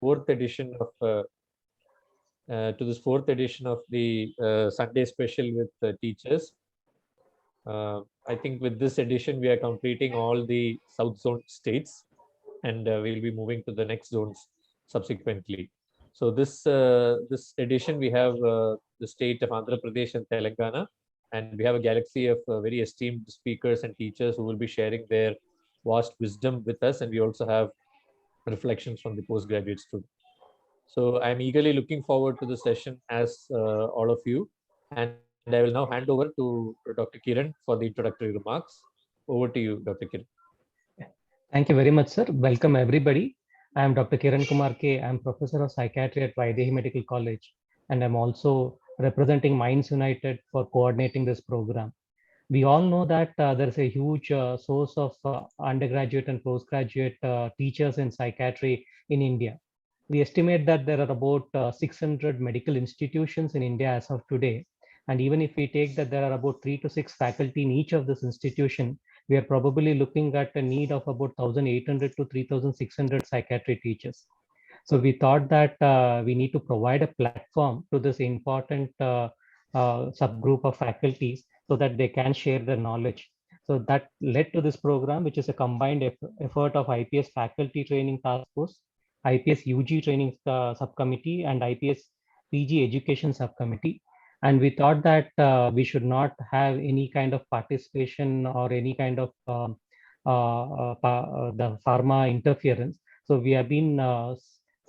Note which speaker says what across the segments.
Speaker 1: fourth edition of the Sunday special with teachers. I think with this edition we are completing all the South Zone states, and we'll be moving to the next zones subsequently. So this edition we have the state of Andhra Pradesh and Telangana, and we have a galaxy of very esteemed speakers and teachers who will be sharing their vast wisdom with us, and we also have reflections from the postgraduate students. So I'm eagerly looking forward to the session as all of you, and I will now hand over to Dr. Kiran for the introductory remarks. Over to you, Dr. Kiran.
Speaker 2: Thank you very much, sir. Welcome, everybody. I am Dr. Kiran Kumar K. I am Professor of Psychiatry at Vaidehi Medical College, and I'm also representing Minds United for coordinating this program. We all know that there is a huge source of undergraduate and postgraduate teachers in psychiatry in India. We estimate that there are about 600 medical institutions in India as of today. And even if we take that there are about 3 to 6 faculty in each of this institution, we are probably looking at a need of about 1,800 to 3,600 psychiatry teachers. So we thought that we need to provide a platform to this important subgroup of faculties so that they can share their knowledge. So that led to this program, which is a combined effort of IPS faculty training task force, IPS UG training subcommittee, and IPS PG education subcommittee. And we thought that we should not have any kind of participation or any kind of the pharma interference. So we have been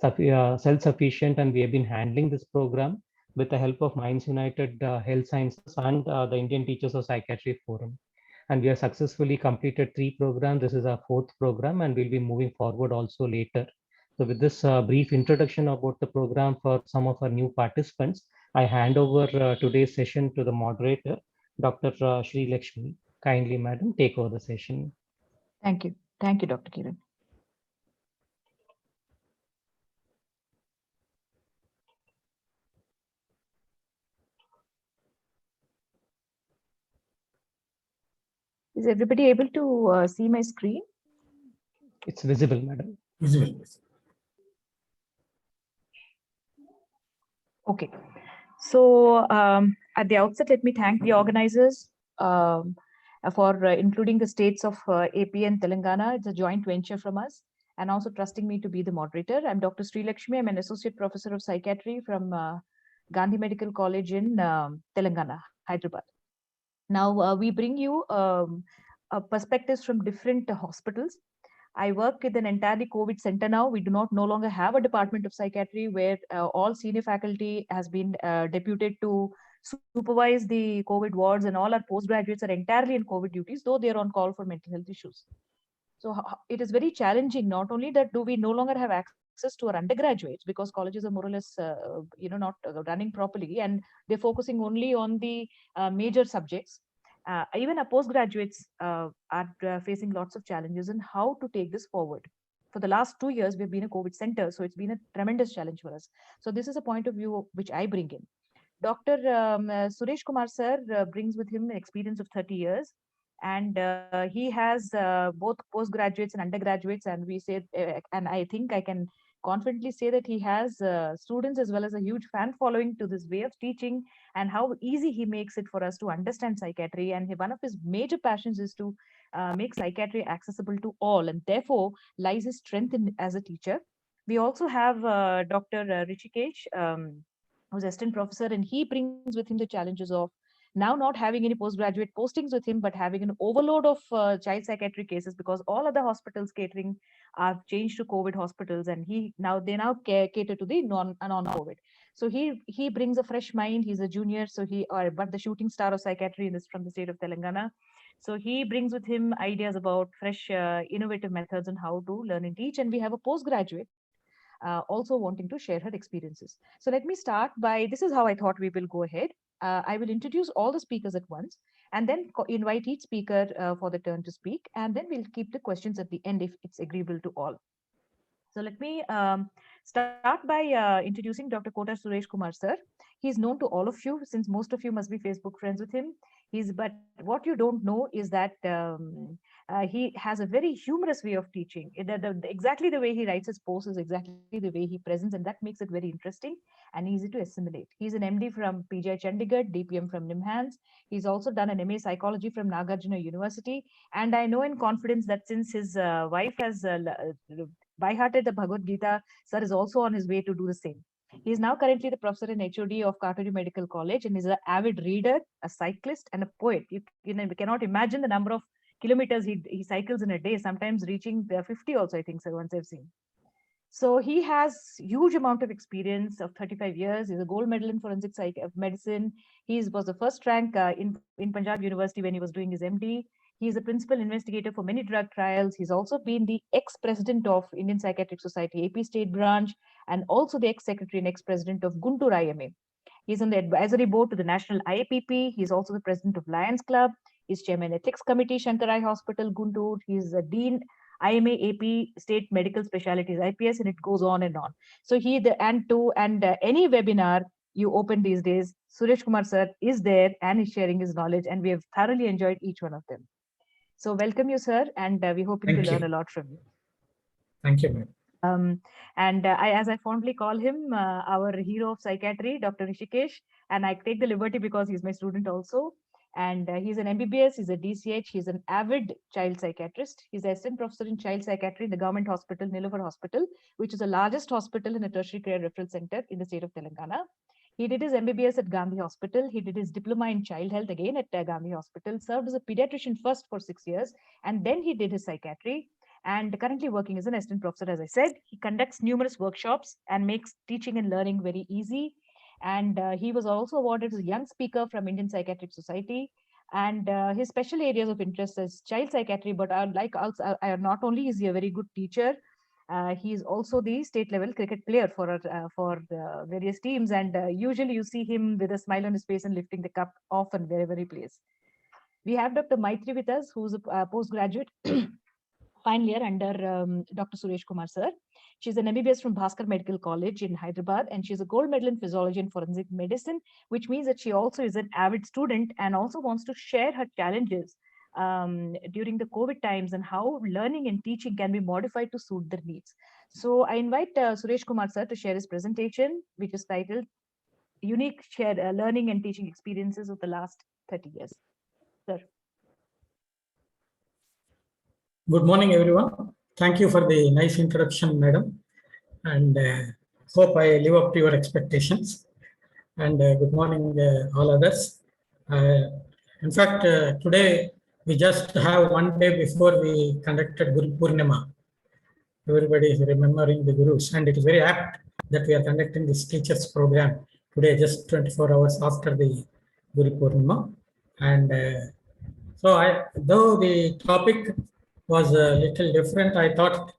Speaker 2: self-sufficient, and we have been handling this program with the help of Minds United Health Sciences and the Indian Teachers of Psychiatry Forum. And we have successfully completed 3 programs. This is our 4th program, and we'll be moving forward also later. So with this brief introduction about the program for some of our new participants, I hand over today's session to the moderator, Dr. Sri Lakshmi. Kindly, madam, take over the session.
Speaker 3: Thank you. Thank you, Dr. Kiran. Is everybody able to see my screen?
Speaker 2: It's visible, madam.
Speaker 4: Visible.
Speaker 3: Okay. So at the outset, let me thank the organizers for including the states of AP and Telangana. It's a joint venture from us, and also trusting me to be the moderator. I'm Dr. Sri Lakshmi. I'm an associate professor of psychiatry from Gandhi Medical College in Telangana, Hyderabad. Now, we bring you perspectives from different hospitals. I work with an entirely COVID center now. We do not no longer have a department of psychiatry where all senior faculty has been deputed to supervise the COVID wards, and all our postgraduates are entirely in COVID duties, though they're on call for mental health issues. So it is very challenging. Not only that, do we no longer have access to our undergraduates because colleges are more or less, not running properly, and they're focusing only on the major subjects. Even our postgraduates are facing lots of challenges in how to take this forward. For the last 2 years, we've been a COVID center, so it's been a tremendous challenge for us. So this is a point of view which I bring in. Dr. Suresh Kumar sir brings with him an experience of 30 years. And he has both postgraduates and undergraduates, and we say, and I think I can confidently say that he has students as well as a huge fan following to this way of teaching, and how easy he makes it for us to understand psychiatry. And one of his major passions is to make psychiatry accessible to all, and therefore lies his strength in as a teacher. We also have Dr. Rishikesh, who's assistant professor, and he brings with him the challenges of now not having any postgraduate postings with him, but having an overload of child psychiatric cases, because all other hospitals catering are changed to COVID hospitals, and they now cater to the non-COVID. So he brings a fresh mind. He's a junior, so but the shooting star of psychiatry from the state of Telangana. So he brings with him ideas about fresh, innovative methods and how to learn and teach. And we have a postgraduate also wanting to share her experiences. So let me start by, this is how I thought we will go ahead. I will introduce all the speakers at once, and then invite each speaker for the turn to speak, and then we'll keep the questions at the end if it's agreeable to all. So let me start by introducing Dr. Kota Suresh Kumar sir. He's known to all of you, since most of you must be Facebook friends with him. But what you don't know is that He has a very humorous way of teaching. Exactly the way he writes his posts is exactly the way he presents, and that makes it very interesting and easy to assimilate. He's an MD from PGI Chandigarh, DPM from NIMHANS. He's also done an MA Psychology from Nagarjuna University. And I know in confidence that since his wife has by-hearted the Bhagavad Gita, sir is also on his way to do the same. He is now currently the professor and HOD of Katuri Medical College and is an avid reader, a cyclist, and a poet. We cannot imagine the number of kilometers he cycles in a day, sometimes reaching 50 also, I think, so once I've seen. So he has huge amount of experience of 35 years. He's a gold medal in forensic medicine. He was the first rank in Punjab University when he was doing his MD. He's a principal investigator for many drug trials. He's also been the ex-president of Indian Psychiatric Society, AP State Branch, and also the ex-secretary and ex-president of Guntur IMA. He's on the advisory board to the National IAPP. He's also the president of Lions Club. He's chairman Ethics Committee, Shankarai Hospital, Guntur. He's a dean, IMA AP State Medical Specialties, IPS, and it goes on and on. So any webinar you open these days, Suresh Kumar sir is there and is sharing his knowledge, and we have thoroughly enjoyed each one of them. So welcome you, sir, and we're hoping to learn a lot from you.
Speaker 4: Thank you, ma'am.
Speaker 3: As I fondly call him, our hero of psychiatry, Dr. Rishikesh, and I take the liberty because he's my student also. And he's an MBBS, he's a DCH, he's an avid child psychiatrist. He's assistant professor in child psychiatry in the government hospital, Nilufar Hospital, which is the largest hospital in a tertiary care referral center in the state of Telangana. He did his MBBS at Gandhi Hospital. He did his diploma in child health again at Gandhi Hospital, served as a pediatrician first for 6 years, and then he did his psychiatry. And currently working as an assistant professor, as I said. He conducts numerous workshops and makes teaching and learning very easy. And he was also awarded as a young speaker from Indian Psychiatric Society. And his special areas of interest is child psychiatry, but not only is he a very good teacher, he is also the state level cricket player for various teams. And usually you see him with a smile on his face and lifting the cup often wherever he plays. We have Dr. Maitri with us, who's a postgraduate final year under Dr. Suresh Kumar sir. She's an MBBS from Bhaskar Medical College in Hyderabad, and she's a gold medal in physiology and forensic medicine, which means that she also is an avid student and also wants to share her challenges during the COVID times and how learning and teaching can be modified to suit their needs. So I invite Suresh Kumar sir to share his presentation, which is titled Unique Shared Learning and Teaching Experiences of the Last 30 Years. Sir.
Speaker 4: Good morning, everyone. Thank you for the nice introduction, madam. And hope I live up to your expectations. And good morning, all others. In fact, today we just have one day before we conducted Guru Purnima. Everybody is remembering the Gurus, and it is very apt that we are conducting this teachers program today, just 24 hours after the Guru Purnima. And though the topic was a little different, I thought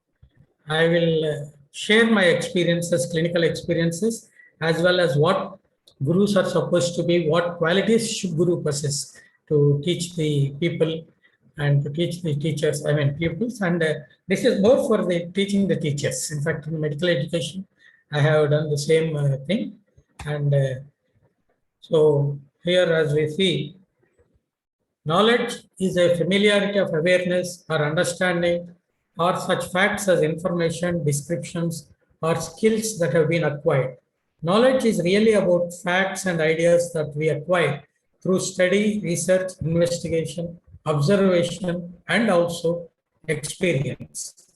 Speaker 4: I will share my experiences, clinical experiences, as well as what gurus are supposed to be, what qualities should guru possess to teach the people and to teach the teachers, pupils. And this is more for the teaching the teachers. In fact, in medical education, I have done the same thing. And so here, as we see, knowledge is a familiarity of awareness or understanding or such facts as information, descriptions, or skills that have been acquired. Knowledge is really about facts and ideas that we acquire through study, research, investigation, observation, and also experience.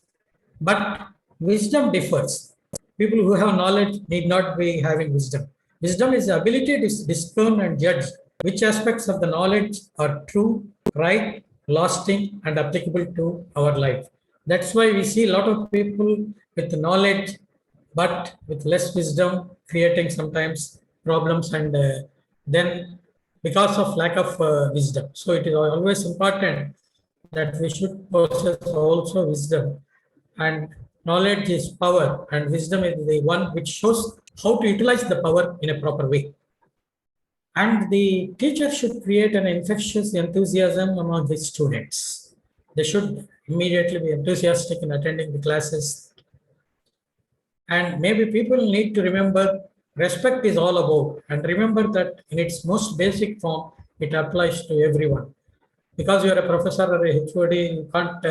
Speaker 4: But wisdom differs. People who have knowledge need not be having wisdom. Wisdom is the ability to discern and judge which aspects of the knowledge are true, right, lasting, and applicable to our life. That's why we see a lot of people with knowledge, but with less wisdom, creating sometimes problems, and then because of lack of wisdom. So it is always important that we should possess also wisdom. And knowledge is power, and wisdom is the one which shows how to utilize the power in a proper way. And the teacher should create an infectious enthusiasm among his students. They should immediately be enthusiastic in attending the classes. And maybe people need to remember respect is all about, and remember that in its most basic form, it applies to everyone. because you are a professor or a HOD, you can't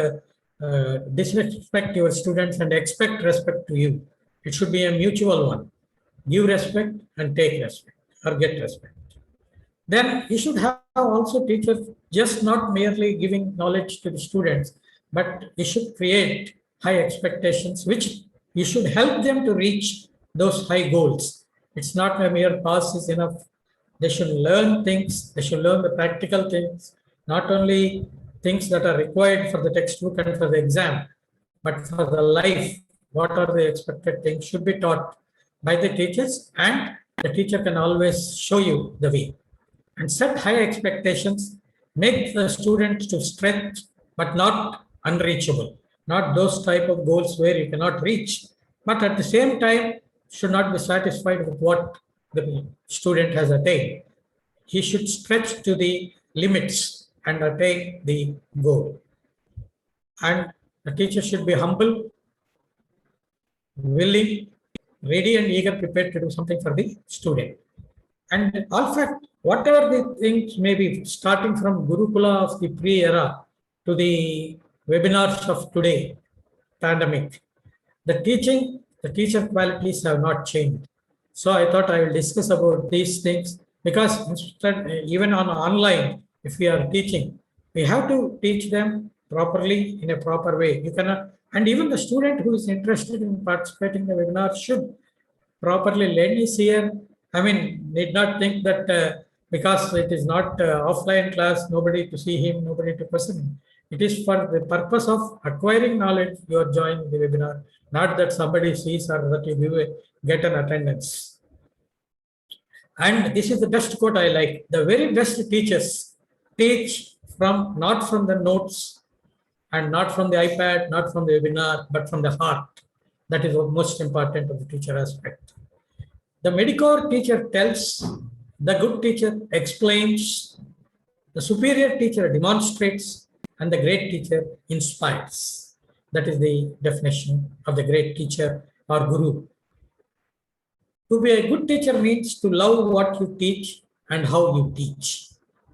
Speaker 4: disrespect your students and expect respect to you. It should be a mutual one. Give respect and take respect or get respect. Then you should have also teachers just not merely giving knowledge to the students, but you should create high expectations, which you should help them to reach those high goals. It's not a mere pass is enough. They should learn things, they should learn the practical things, not only things that are required for the textbook and for the exam, but for the life. What are the expected things should be taught by the teachers, and the teacher can always show you the way. And set high expectations, make the students to stretch, but not unreachable. Not those type of goals where you cannot reach, but at the same time, should not be satisfied with what the student has attained. He should stretch to the limits and attain the goal. And the teacher should be humble, willing, ready and eager, prepared to do something for the student. And in fact, whatever the things may be, starting from Gurukula of the pre-era to the webinars of today, pandemic, the teacher qualities have not changed. So I thought I will discuss about these things, because instead, even on online, if we are teaching, we have to teach them properly in a proper way. You cannot, and even the student who is interested in participating in the webinar should properly learn his here. I mean, need not think that because it is not offline class, nobody to see him, nobody to person him. It is for the purpose of acquiring knowledge you are joining the webinar, not that somebody sees or that you get an attendance. And this is the best quote I like. The very best teachers teach from, not from the notes and not from the iPad, not from the webinar, but from the heart. That is what most important of the teacher aspect. The mediocre teacher tells, the good teacher explains, the superior teacher demonstrates, and the great teacher inspires. That is the definition of the great teacher or guru. To be a good teacher means to love what you teach and how you teach.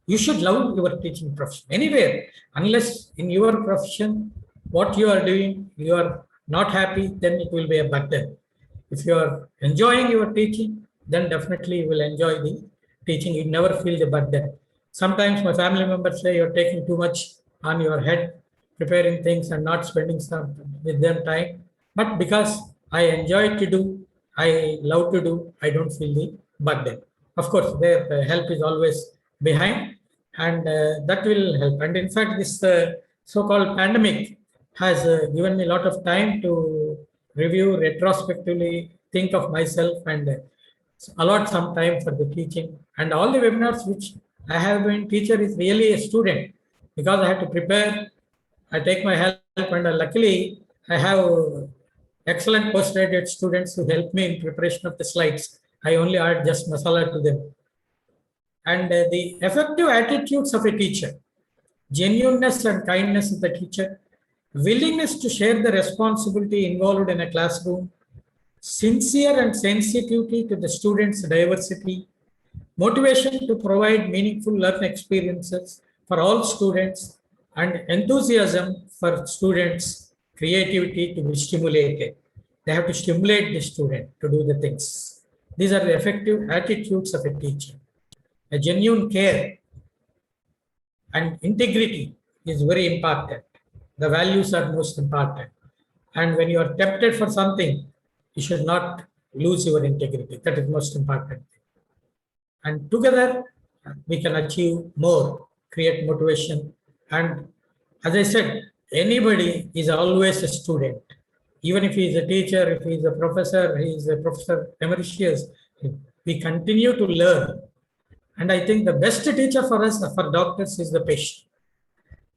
Speaker 4: You should love your teaching profession anywhere, unless in your profession, what you are doing, you are not happy, then it will be a burden. If you are enjoying your teaching, then definitely you will enjoy the teaching. You never feel the burden. Sometimes my family members say you're taking too much on your head, preparing things and not spending some with them time. But because I enjoy to do, I love to do, I don't feel the burden. Of course, their help is always behind, and that will help. And in fact, this so-called pandemic has given me a lot of time to review retrospectively, think of myself, and allot some time for the teaching. And all the webinars which I have been teacher is really a student, because I have to prepare. I take my help, and luckily I have excellent postgraduate students who help me in preparation of the slides. I only add just masala to them. And the effective attitudes of a teacher, genuineness and kindness of the teacher, willingness to share the responsibility involved in a classroom, sincere and sensitivity to the students' diversity, motivation to provide meaningful learning experiences for all students, and enthusiasm for students' creativity to be stimulated. They have to stimulate the student to do the things. These are the effective attitudes of a teacher. A genuine care and integrity is very important. The values are most important. And when you are tempted for something, you should not lose your integrity. That is most important. And together, we can achieve more, create motivation. And as I said, anybody is always a student. Even if he is a teacher, if he is a professor emeritus, we continue to learn. And I think the best teacher for us, for doctors, is the patient.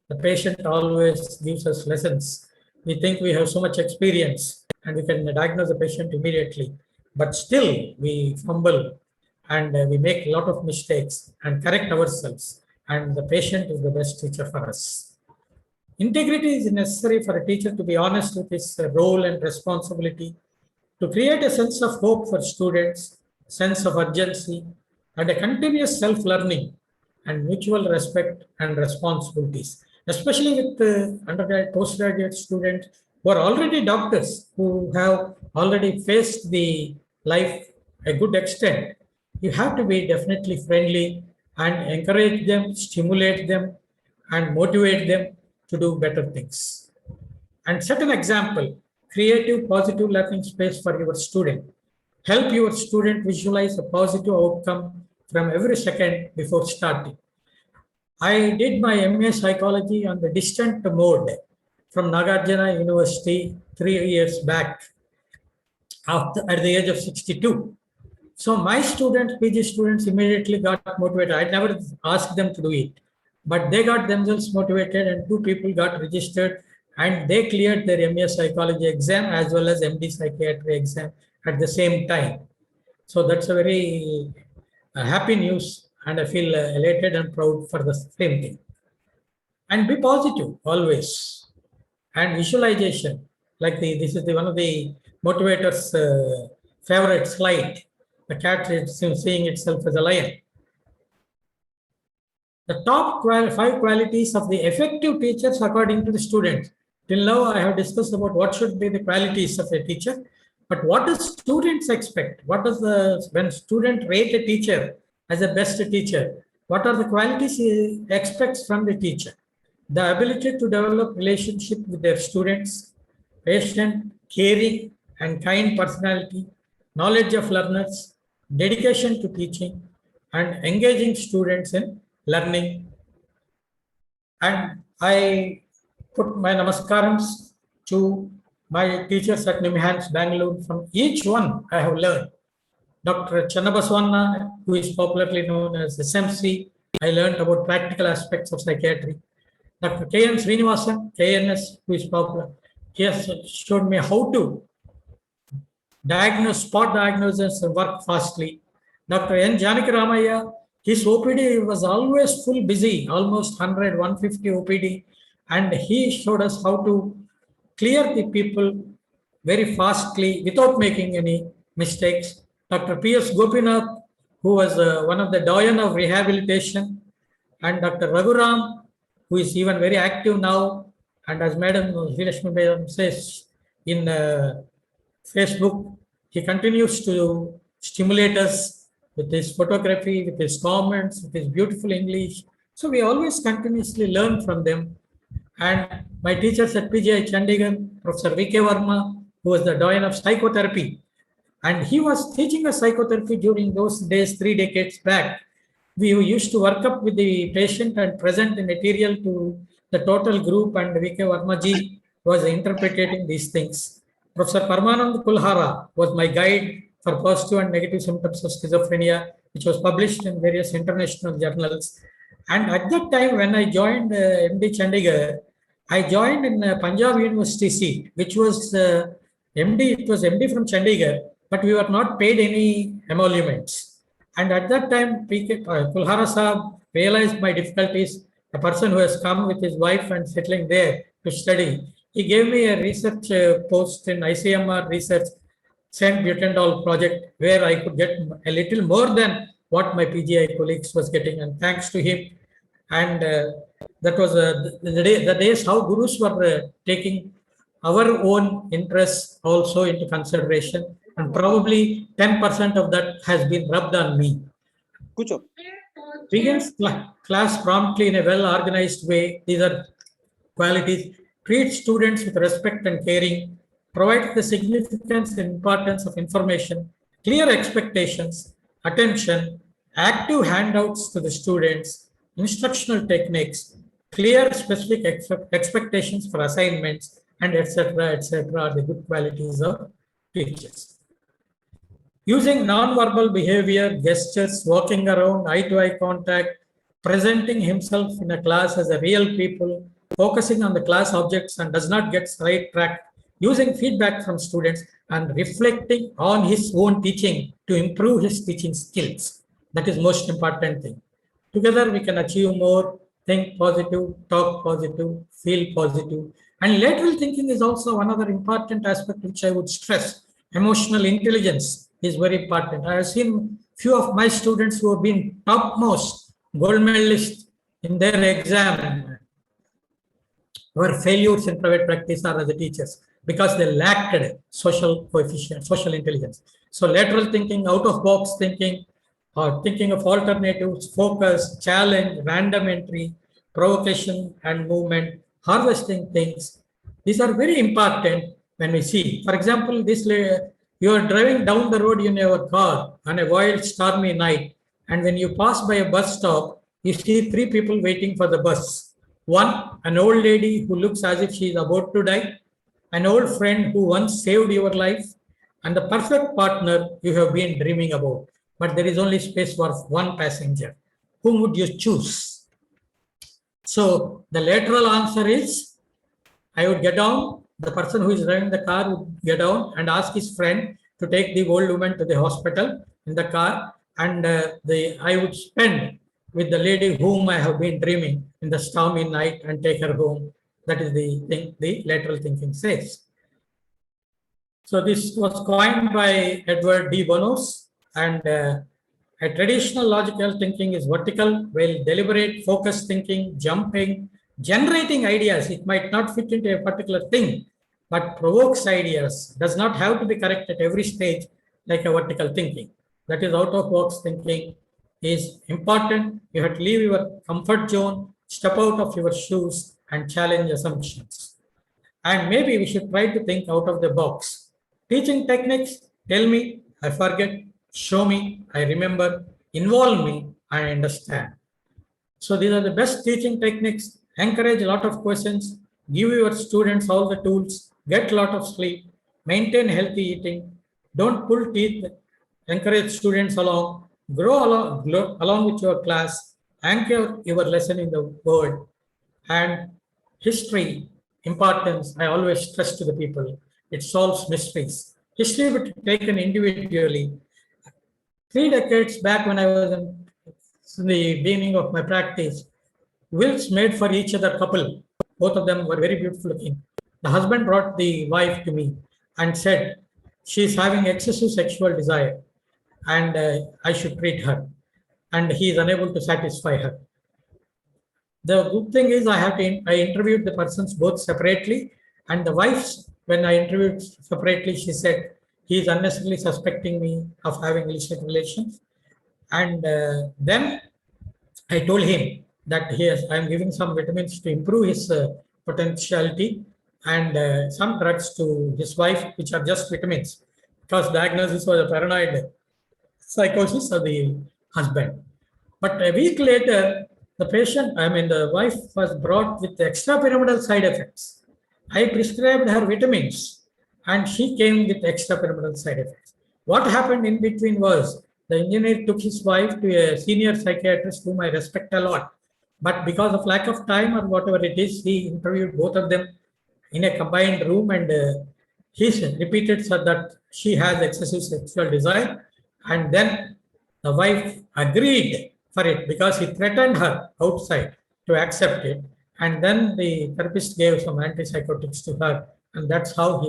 Speaker 4: The patient always gives us lessons. We think we have so much experience and we can diagnose the patient immediately, but still we fumble and we make a lot of mistakes and correct ourselves. And the patient is the best teacher for us. Integrity is necessary for a teacher to be honest with his role and responsibility, to create a sense of hope for students, sense of urgency, and a continuous self-learning and mutual respect and responsibilities, especially with undergraduate, postgraduate students who are already doctors, who have already faced the life a good extent. You have to be definitely friendly and encourage them, stimulate them, and motivate them to do better things. And set an example, creative, positive learning space for your student. Help your student visualize a positive outcome from every second before starting. I did my MA psychology on the distant mode from Nagarjuna University 3 years back at the age of 62. So my students, PG students, immediately got motivated. I never asked them to do it, but they got themselves motivated, and 2 people got registered, and they cleared their MA psychology exam as well as MD psychiatry exam at the same time. So that's a very happy news, and I feel elated and proud for the same thing. And be positive always. And visualization, like this is one of the motivators' favorite slide. The cat is seeing itself as a lion. The top 5 qualities of the effective teachers according to the students. Till now, I have discussed about what should be the qualities of a teacher, but what do students expect? When student rate a teacher as a best teacher, what are the qualities he expects from the teacher? The ability to develop relationship with their students, patient, caring, and kind personality, knowledge of learners, dedication to teaching, and engaging students in learning. And I put my namaskarams to my teachers at Nimhans, Bangalore. From each one I have learned. Dr. Channabaswanna, who is popularly known as SMC, I learned about practical aspects of psychiatry. Dr. K.N. Srinivasan, KNS, who is popular, he has showed me how to diagnose, spot diagnosis, and work fastly. Dr. N. Janaki Ramaya, his OPD was always full busy, almost 100, 150 OPD, and he showed us how to clear the people very fastly without making any mistakes. Dr. P.S. Gopinath, who was one of the doyen of rehabilitation, and Dr. Raghuram, who is even very active now, and as Madam Srilakshmi says in Facebook, he continues to stimulate us with his photography, with his comments, with his beautiful English. So we always continuously learn from them. And my teachers at PGI Chandigarh, Professor V.K. Verma, who was the doyen of psychotherapy, and he was teaching us psychotherapy during those days, 3 decades back. We used to work up with the patient and present the material to the total group, and V.K. Verma ji was interpreting these things. Professor Parmanand Kulhara was my guide for positive and negative symptoms of schizophrenia, which was published in various international journals. And at that time, when I joined MD Chandigarh, I joined in Punjab University seat, which was MD. It was MD from Chandigarh, but we were not paid any emoluments. And at that time, P.K. Kulhara Sahab realized my difficulties. A person who has come with his wife and settling there to study, he gave me a research post in ICMR research, St. Butendol project, where I could get a little more than what my PGI colleagues was getting. And thanks to him, and that was the days how gurus were taking our own interests also into consideration, and probably 10% of that has been rubbed on me. Begins class promptly in a well-organized way. These are qualities. Treat students with respect and caring. Provide the significance and importance of information. Clear expectations, attention, active handouts to the students, instructional techniques, clear specific expectations for assignments, and etc. are the good qualities of teachers. Using non-verbal behavior, gestures, walking around, eye-to-eye contact, presenting himself in a class as a real people, focusing on the class objects and does not get sidetracked, using feedback from students and reflecting on his own teaching to improve his teaching skills. That is most important thing. Together we can achieve more, think positive, talk positive, feel positive. And lateral thinking is also another important aspect which I would stress. Emotional intelligence is very important. I have seen few of my students who have been topmost gold medalists in their exam were failures in private practice or as a teachers because they lacked social coefficient, social intelligence. So lateral thinking, out of box thinking, or thinking of alternatives, focus, challenge, random entry, provocation and movement, harvesting things. These are very important when we see. For example, you are driving down the road in your car on a wild stormy night, and when you pass by a bus stop, you see three people waiting for the bus. One, an old lady who looks as if she is about to die, an old friend who once saved your life, and the perfect partner you have been dreaming about. But there is only space for one passenger. Whom would you choose? So the lateral answer is, I would get down, the person who is driving the car would get down and ask his friend to take the old woman to the hospital in the car, and I would spend with the lady whom I have been dreaming in the stormy night and take her home. That is the thing the lateral thinking says. So this was coined by Edward D. Bonos, and a traditional logical thinking is vertical, while deliberate, focused thinking, jumping, generating ideas. It might not fit into a particular thing, but provokes ideas, does not have to be correct at every stage like a vertical thinking. That is out of box thinking is important. You have to leave your comfort zone, step out of your shoes and challenge assumptions. And maybe we should try to think out of the box. Teaching techniques, tell me, I forget, show me, I remember, involve me, I understand. So these are the best teaching techniques. Encourage a lot of questions, give your students all the tools, get a lot of sleep, maintain healthy eating, don't pull teeth, encourage students along, grow along with your class, anchor your lesson in the word, and history importance. I always stress to the people, it solves mysteries. History, but taken individually. 3 decades back, when I was in the beginning of my practice, wills made for each other couple. Both of them were very beautiful looking. The husband brought the wife to me and said, she is having excessive sexual desire and I should treat her. And he is unable to satisfy her. The good thing is I interviewed the persons both separately, and the wives, when I interviewed separately, she said, he is unnecessarily suspecting me of having illicit relations. And then I told him that I am giving some vitamins to improve his potentiality and some drugs to his wife, which are just vitamins, because diagnosis was a paranoid psychosis of the husband. But a week later, the wife was brought with extrapyramidal side effects. I prescribed her vitamins and she came with extrapyramidal side effects. What happened in between was the engineer took his wife to a senior psychiatrist whom I respect a lot. But because of lack of time or whatever it is, he interviewed both of them in a combined room, and he repeated that she has excessive sexual desire. And then the wife agreed for it because he threatened her outside to accept it. And then the therapist gave some antipsychotics to her. And that's how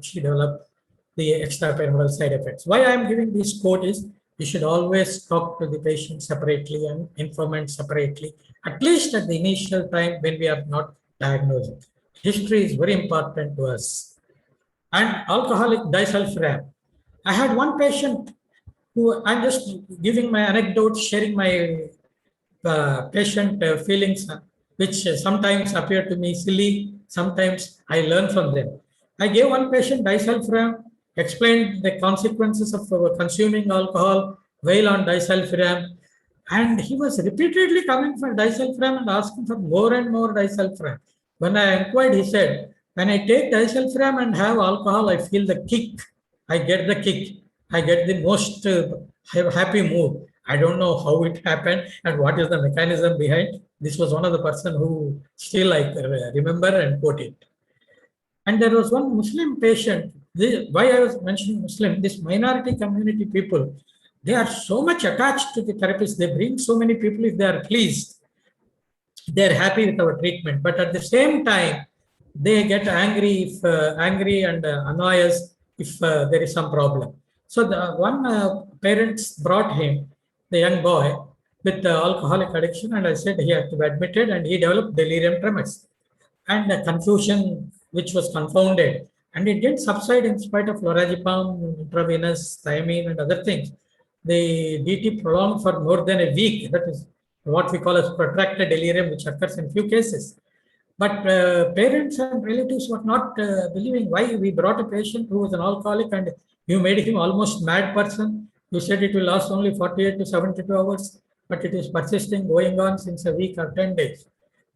Speaker 4: she developed the extrapyramidal side effects. Why I'm giving this quote is, you should always talk to the patient separately and informant separately, at least at the initial time when we are not diagnosing. History is very important to us. And alcoholic disulfiram. I had one patient who, I'm just giving my anecdotes, sharing my patient feelings, which sometimes appear to me silly, sometimes I learn from them. I gave one patient disulfiram, explained the consequences of consuming alcohol while on disulfiram, and he was repeatedly coming for disulfiram and asking for more and more disulfiram. When I inquired, he said, when I take disulfiram and have alcohol, I feel the kick. I get the kick. I get the most happy mood. I don't know how it happened and what is the mechanism behind. This was one of the person who still I remember and quote it. And there was one Muslim patient. Why I was mentioning Muslim, this minority community people, they are so much attached to the therapist. They bring so many people if they are pleased. They are happy with our treatment. But at the same time, they get angry and annoy us if there is some problem. So the one parents brought him, the young boy, with alcoholic addiction, and I said he had to be admitted, and he developed delirium tremens and confusion, which was confounded. And it didn't subside in spite of lorazepam, intravenous, thiamine, and other things. The DT prolonged for more than a week. That is what we call as protracted delirium, which occurs in few cases. But parents and relatives were not believing why we brought a patient who was an alcoholic and you made him almost mad person. You said it will last only 48 to 72 hours, but it is persisting, going on since a week or 10 days.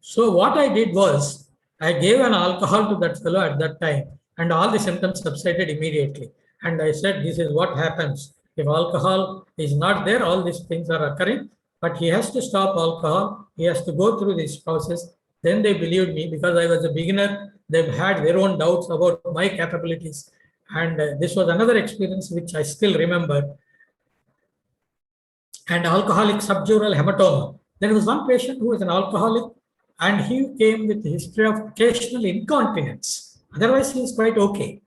Speaker 4: So what I did was, I gave an alcohol to that fellow at that time, and all the symptoms subsided immediately. And I said, this is what happens. If alcohol is not there, all these things are occurring, but he has to stop alcohol. He has to go through this process. Then they believed me because I was a beginner. They've had their own doubts about my capabilities. And this was another experience which I still remember. And alcoholic subdural hematoma. There was one patient who was an alcoholic, and he came with a history of occasional incontinence. Otherwise, he was quite okay.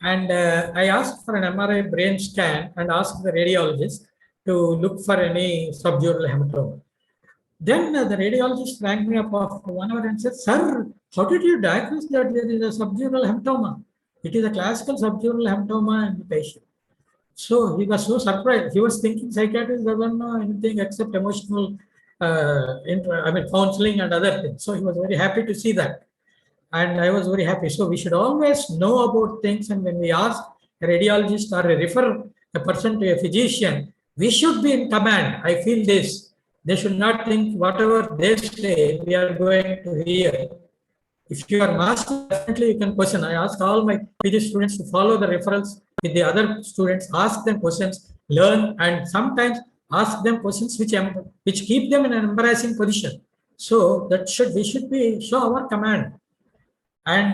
Speaker 4: And I asked for an MRI brain scan and asked the radiologist to look for any subdural hematoma. Then the radiologist rang me up after 1 hour and said, "Sir, how did you diagnose that there is a subdural hematoma? It is a classical subdural hematoma in the patient." So he was so surprised. He was thinking psychiatrist doesn't know anything except emotional counseling and other things. So he was very happy to see that. And I was very happy. So we should always know about things. And when we ask a radiologist or refer a person to a physician, we should be in command. I feel this. They should not think whatever they say, we are going to hear. If you are master, definitely you can question. I ask all my PG students to follow the referrals with the other students, ask them questions, learn, and sometimes ask them questions which keep them in an embarrassing position. So that we should show our command. And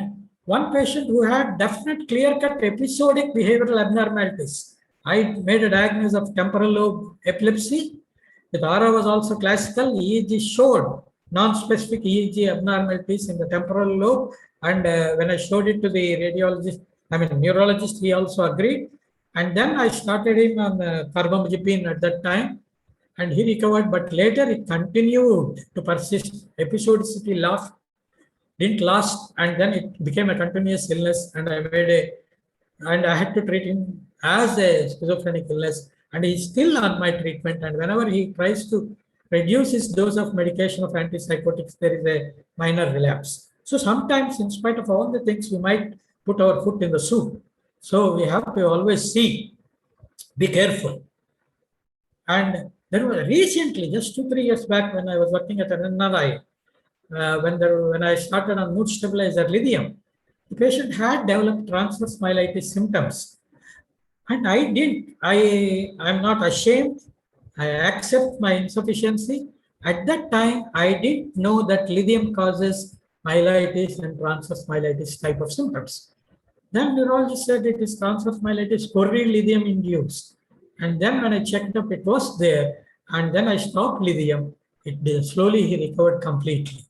Speaker 4: one patient who had definite clear-cut episodic behavioral abnormalities. I made a diagnosis of temporal lobe epilepsy. The aura was also classical. EEG showed non-specific EEG abnormalities in the temporal lobe. And when I showed it to the neurologist, he also agreed. And then I started him on carbamazepine at that time. And he recovered, but later it continued to persist. Episodicity didn't last, and then it became a continuous illness. And I had to treat him as a schizophrenic illness. And he's still on my treatment. And whenever he tries to reduce his dose of medication of antipsychotics, there is a minor relapse. So sometimes, in spite of all the things, we might put our foot in the soup. So we have to always be careful. And there was recently, just 2-3 years back, when I was working at an NRI, when I started on mood stabilizer lithium, the patient had developed transverse myelitis symptoms. And I didn't. I'm not ashamed. I accept my insufficiency. At that time, I didn't know that lithium causes myelitis and transverse myelitis type of symptoms. Then neurologist said it is transverse myelitis, porrhea lithium induced. And then when I checked up, it was there. And then I stopped lithium. Slowly he recovered completely.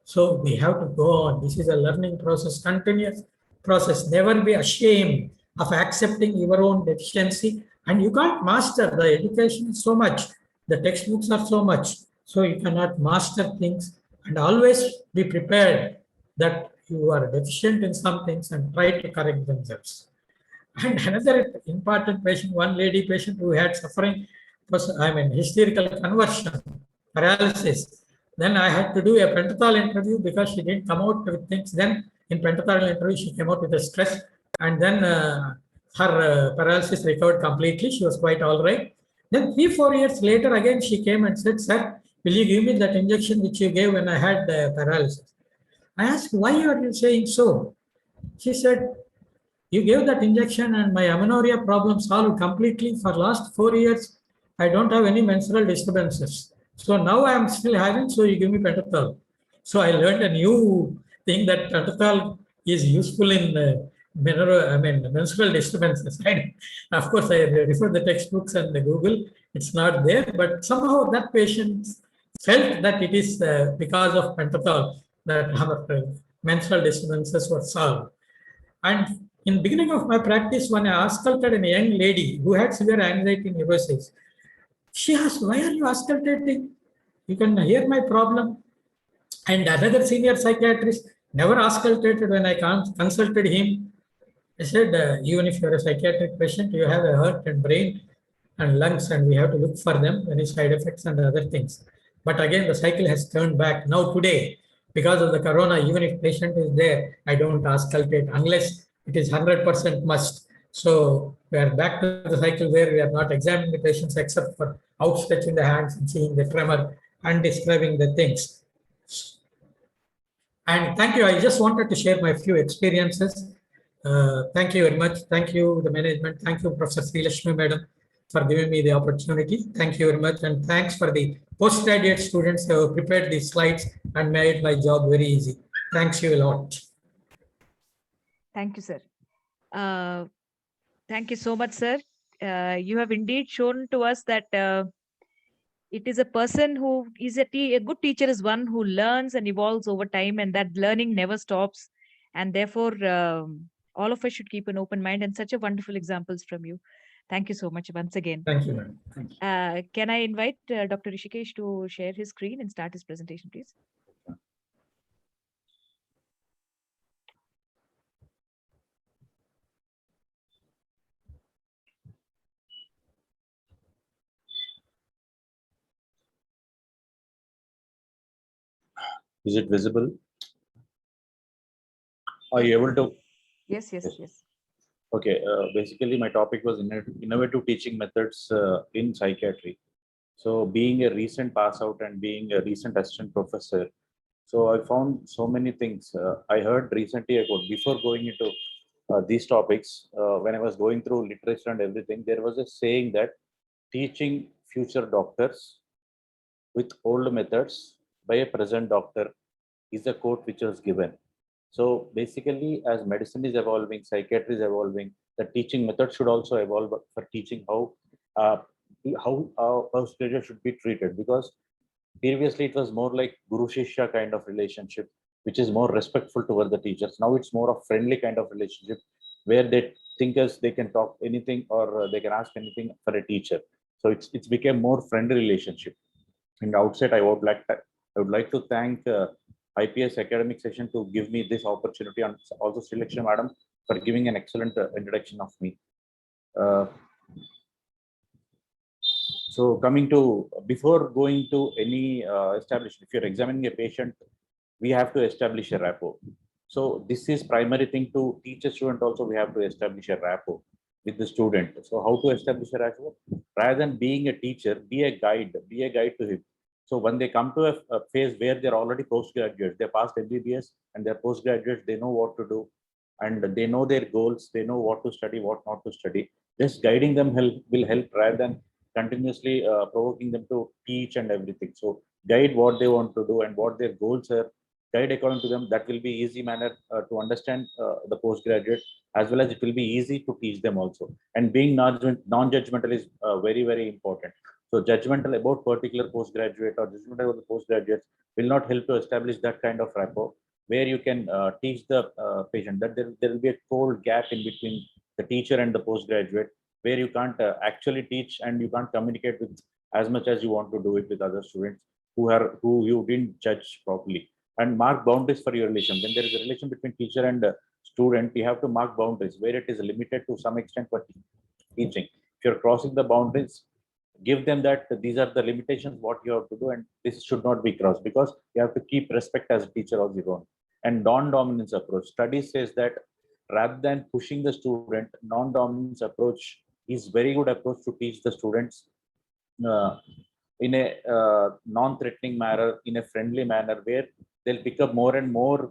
Speaker 4: So we have to go on. This is a learning process, continuous process. Never be ashamed of accepting your own deficiency. And you can't master. The education is so much. The textbooks are so much. So you cannot master things. And always be prepared that you are deficient in some things and try to correct themselves. And another important patient, one lady patient who had suffering, hysterical conversion, paralysis. Then I had to do a pentothal interview because she didn't come out with things. Then in pentothal interview, she came out with a stress. And then her paralysis recovered completely. She was quite all right. Then 3-4 years later, again, she came and said, "Sir, will you give me that injection which you gave when I had paralysis?" I asked, "Why are you saying so?" She said, "You gave that injection and my amenorrhea problem solved completely. For last 4 years, I don't have any menstrual disturbances. So now I am still having, so you give me pentothal." So I learned a new thing that pentothal is useful in menstrual disturbances. Of course, I refer the textbooks and the Google. It's not there, but somehow that patient felt that it is because of pentothal that our menstrual disturbances were solved. And in the beginning of my practice, when I ausculted a young lady who had severe anxiety neurosis, She asked, why are you auscultating? You can hear my problem. And another senior psychiatrist never auscultated when I consulted him. I said, even if you're a psychiatric patient, you have a heart and brain and lungs, and we have to look for them, any side effects and other things. But again, the cycle has turned back. Now today, because of the corona, even if patient is there, I don't auscultate unless it is 100% must. So we are back to the cycle where we are not examining the patients except for outstretching the hands and seeing the tremor and describing the things. And thank you. I just wanted to share my few experiences. Thank you very much. Thank you, the management. Thank you, Professor Sri Lakshmi Madam, for giving me the opportunity. Thank you very much. And thanks for the postgraduate students who have prepared these slides and made my job very easy. Thanks you a lot.
Speaker 3: Thank you, sir. Thank you so much, sir. You have indeed shown to us that it is a person who is a good teacher is one who learns and evolves over time, and that learning never stops. And therefore, all of us should keep an open mind, and such a wonderful examples from you. Thank you so much once again.
Speaker 4: Thank you, madam. Thank you.
Speaker 3: Can I invite Dr. Rishikesh to share his screen and start his presentation, please?
Speaker 5: Is it visible? Are you able to?
Speaker 3: Yes, yes,
Speaker 5: Yes.
Speaker 3: yes.
Speaker 5: Okay, basically my topic was innovative teaching methods in psychiatry. So being a recent pass out and being a recent assistant professor, so I found so many things. I heard recently about, before going into these topics, when I was going through literature and everything, there was a saying that teaching future doctors with old methods by a present doctor is a quote which was given. So basically, as medicine is evolving, psychiatry is evolving, the teaching method should also evolve for teaching how postgraduate should be treated. Because previously it was more like Guru Shishya kind of relationship, which is more respectful toward the teachers. Now it's more of friendly kind of relationship where they think as they can talk anything or they can ask anything for a teacher. So it's became more friendly relationship. In the outset, I would like to thank IPS academic session to give me this opportunity, and also Sri Lakshmi Madam for giving an excellent introduction of me. So coming to, before going to any establishment, if you're examining a patient, we have to establish a rapport. So this is primary thing to teach a student also, we have to establish a rapport with the student. So how to establish a rapport? Rather than being a teacher, be a guide to him. So when they come to a phase where they're already postgraduates, they're past MBBS and they're postgraduates, they know what to do and they know their goals, they know what to study, what not to study. Just guiding them will help rather than continuously provoking them to teach and everything. So guide what they want to do and what their goals are, guide according to them. That will be easy manner to understand the postgraduate, as well as it will be easy to teach them also. And being non-judgmental is very, very important. So judgmental about particular postgraduate or judgmental about the postgraduates will not help to establish that kind of rapport where you can teach the patient. That there will be a cold gap in between the teacher and the postgraduate, where you can't actually teach and you can't communicate with as much as you want to do it with other students who you didn't judge properly. And mark boundaries for your relation. When there is a relation between teacher and student, you have to mark boundaries where it is limited to some extent for teaching. If you're crossing the boundaries, give them that these are the limitations what you have to do, and this should not be crossed, because you have to keep respect as a teacher of your own. And non-dominance approach. Study says that rather than pushing the student, non-dominance approach is very good approach to teach the students in a non-threatening manner, in a friendly manner, where they'll pick up more and more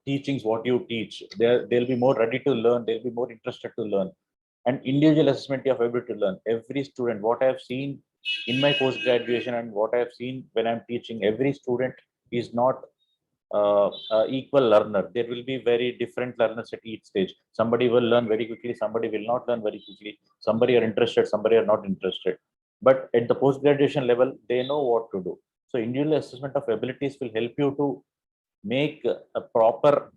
Speaker 5: teachings what you teach. They'll be more ready to learn, they'll be more interested to learn. And individual assessment of ability to learn. Every student, what I have seen in my post-graduation and what I have seen when I'm teaching, every student is not equal learner. There will be very different learners at each stage. Somebody will learn very quickly, somebody will not learn very quickly, somebody are interested, somebody are not interested. But at the post-graduation level, they know what to do. So individual assessment of abilities will help you to make a proper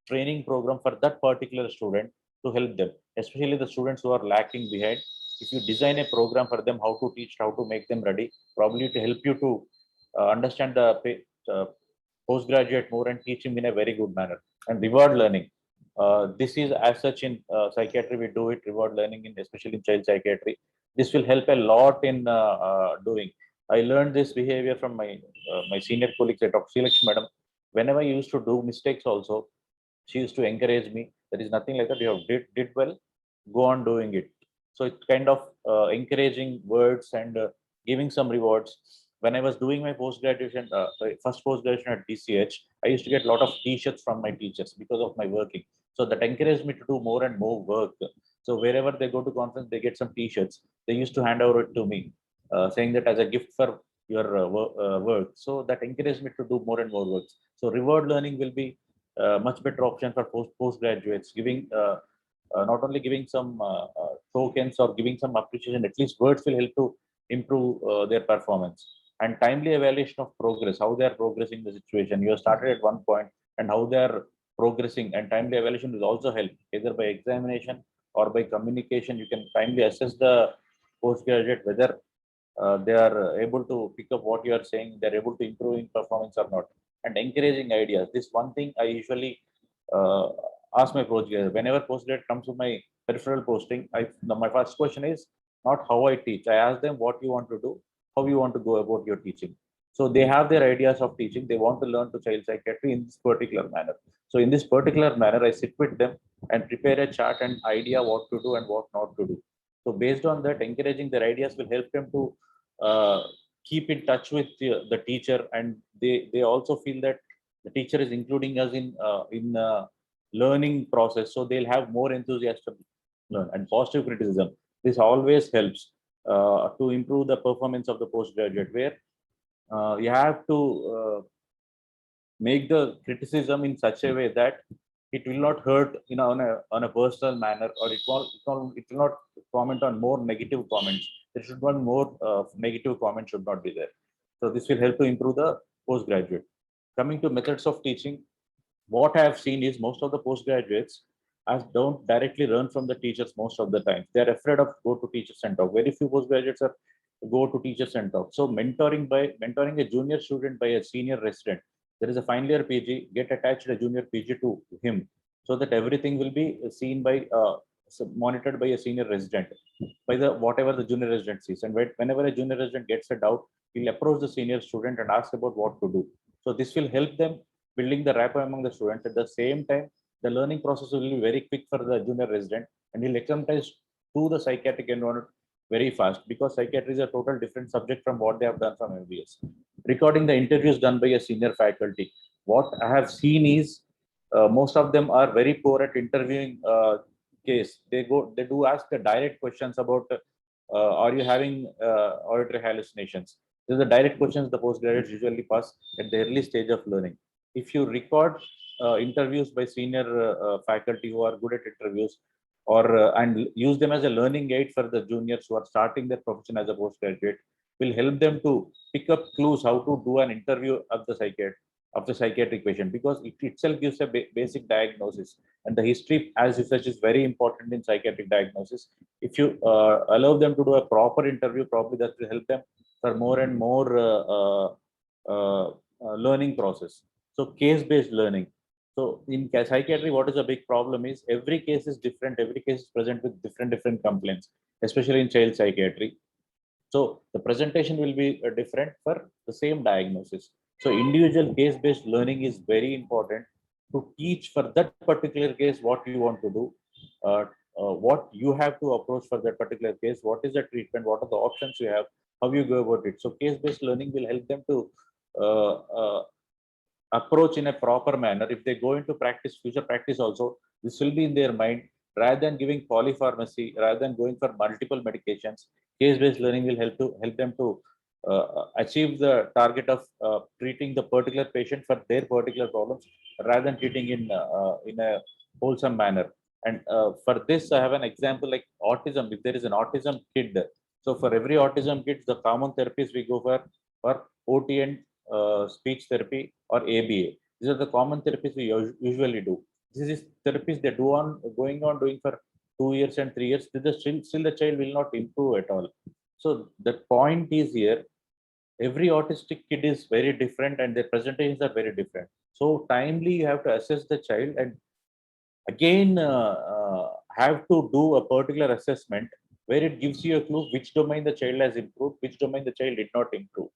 Speaker 5: training program for that particular student, to help them, especially the students who are lacking behind. If you design a program for them, how to teach, how to make them ready, probably to help you to understand the postgraduate more and teach him in a very good manner. And reward learning. This is as such in psychiatry, we do it, reward learning, in especially in child psychiatry. This will help a lot in doing. I learned this behavior from my senior colleagues at Dr. Srilakshmi Madam. Whenever I used to do mistakes also, she used to encourage me. There is nothing like that. You have did well, go on doing it. So it's kind of encouraging words and giving some rewards. When I was doing my post-graduation, first post-graduation at DCH, I used to get a lot of t-shirts from my teachers because of my working. So that encouraged me to do more and more work. So wherever they go to conference, they get some t-shirts. They used to hand over it to me, saying that as a gift for your work. So that encouraged me to do more and more works. So reward learning will be much better option for postgraduates, giving not only giving some tokens or giving some appreciation, at least words will help to improve their performance. And timely evaluation of progress, how they are progressing the situation. You have started at one point and how they are progressing, and timely evaluation will also help either by examination or by communication. You can timely assess the postgraduate whether they are able to pick up what you are saying, they're able to improve in performance or not. And encouraging ideas. This one thing I usually uh, ask my postgrad. Whenever postgrad comes to my peripheral posting, my first question is not how I teach. I ask them what you want to do, how you want to go about your teaching. So they have their ideas of teaching. They want to learn to child psychiatry in this particular manner. So in this particular manner, I sit with them and prepare a chart and idea what to do and what not to do. So based on that, encouraging their ideas will help them to uh, keep in touch with the teacher, and they also feel that the teacher is including us in learning process, so they'll have more enthusiasm to learn. And positive criticism, this always helps to improve the performance of the postgraduate, where you have to make the criticism in such a way that it will not hurt on a personal manner, or it will not comment on more negative comments. There should one more negative comment should not be there. So this will help to improve the postgraduate. Coming to methods of teaching, what I have seen is most of the postgraduates as don't directly learn from the teachers most of the time. They're afraid of go to teachers and talk. Very few postgraduates are go to teachers and talk. So mentoring a junior student by a senior resident, there is a final year PG, get attached a junior PG to him, so that everything will be seen by monitored by a senior resident, by the whatever the junior resident sees. And whenever a junior resident gets a doubt, he'll approach the senior student and ask about what to do. So this will help them building the rapport among the students. At the same time, the learning process will be very quick for the junior resident, and he'll acclimatize to the psychiatric environment very fast, because psychiatry is a total different subject from what they have done from MBS. Recording the interviews done by a senior faculty. What I have seen is most of them are very poor at interviewing case. They do ask the direct questions about are you having auditory hallucinations? These are the direct questions the postgraduates usually pass at the early stage of learning. If you record interviews by senior faculty who are good at interviews, or and use them as a learning aid for the juniors who are starting their profession as a postgraduate, will help them to pick up clues how to do an interview of the psychiatric patient, because it itself gives a basic diagnosis, and the history as such is very important in psychiatric diagnosis. If you allow them to do a proper interview, probably that will help them for more and more learning process. So case-based learning. So in psychiatry, what is a big problem is every case is different. Every case is present with different complaints, especially in child psychiatry. So the presentation will be different for the same diagnosis. So individual case-based learning is very important to teach for that particular case what you want to do, what you have to approach for that particular case, what is the treatment, what are the options you have, how you go about it. So case-based learning will help them to uh, uh, approach in a proper manner. If they go into practice, future practice also, this will be in their mind. Rather than giving polypharmacy, rather than going for multiple medications, case-based learning will help them to achieve the target of treating the particular patient for their particular problems, rather than treating in a wholesome manner. And for this, I have an example like autism. If there is an autism kid, so for every autism kid, the common therapies we go for OT and speech therapy or ABA. These are the common therapies we usually do. This is therapies they do on going on doing for 2 years and 3 years. Still the child will not improve at all. So the point is here, every autistic kid is very different and their presentations are very different. So timely you have to assess the child and again have to do a particular assessment where it gives you a clue which domain the child has improved, which domain the child did not improve.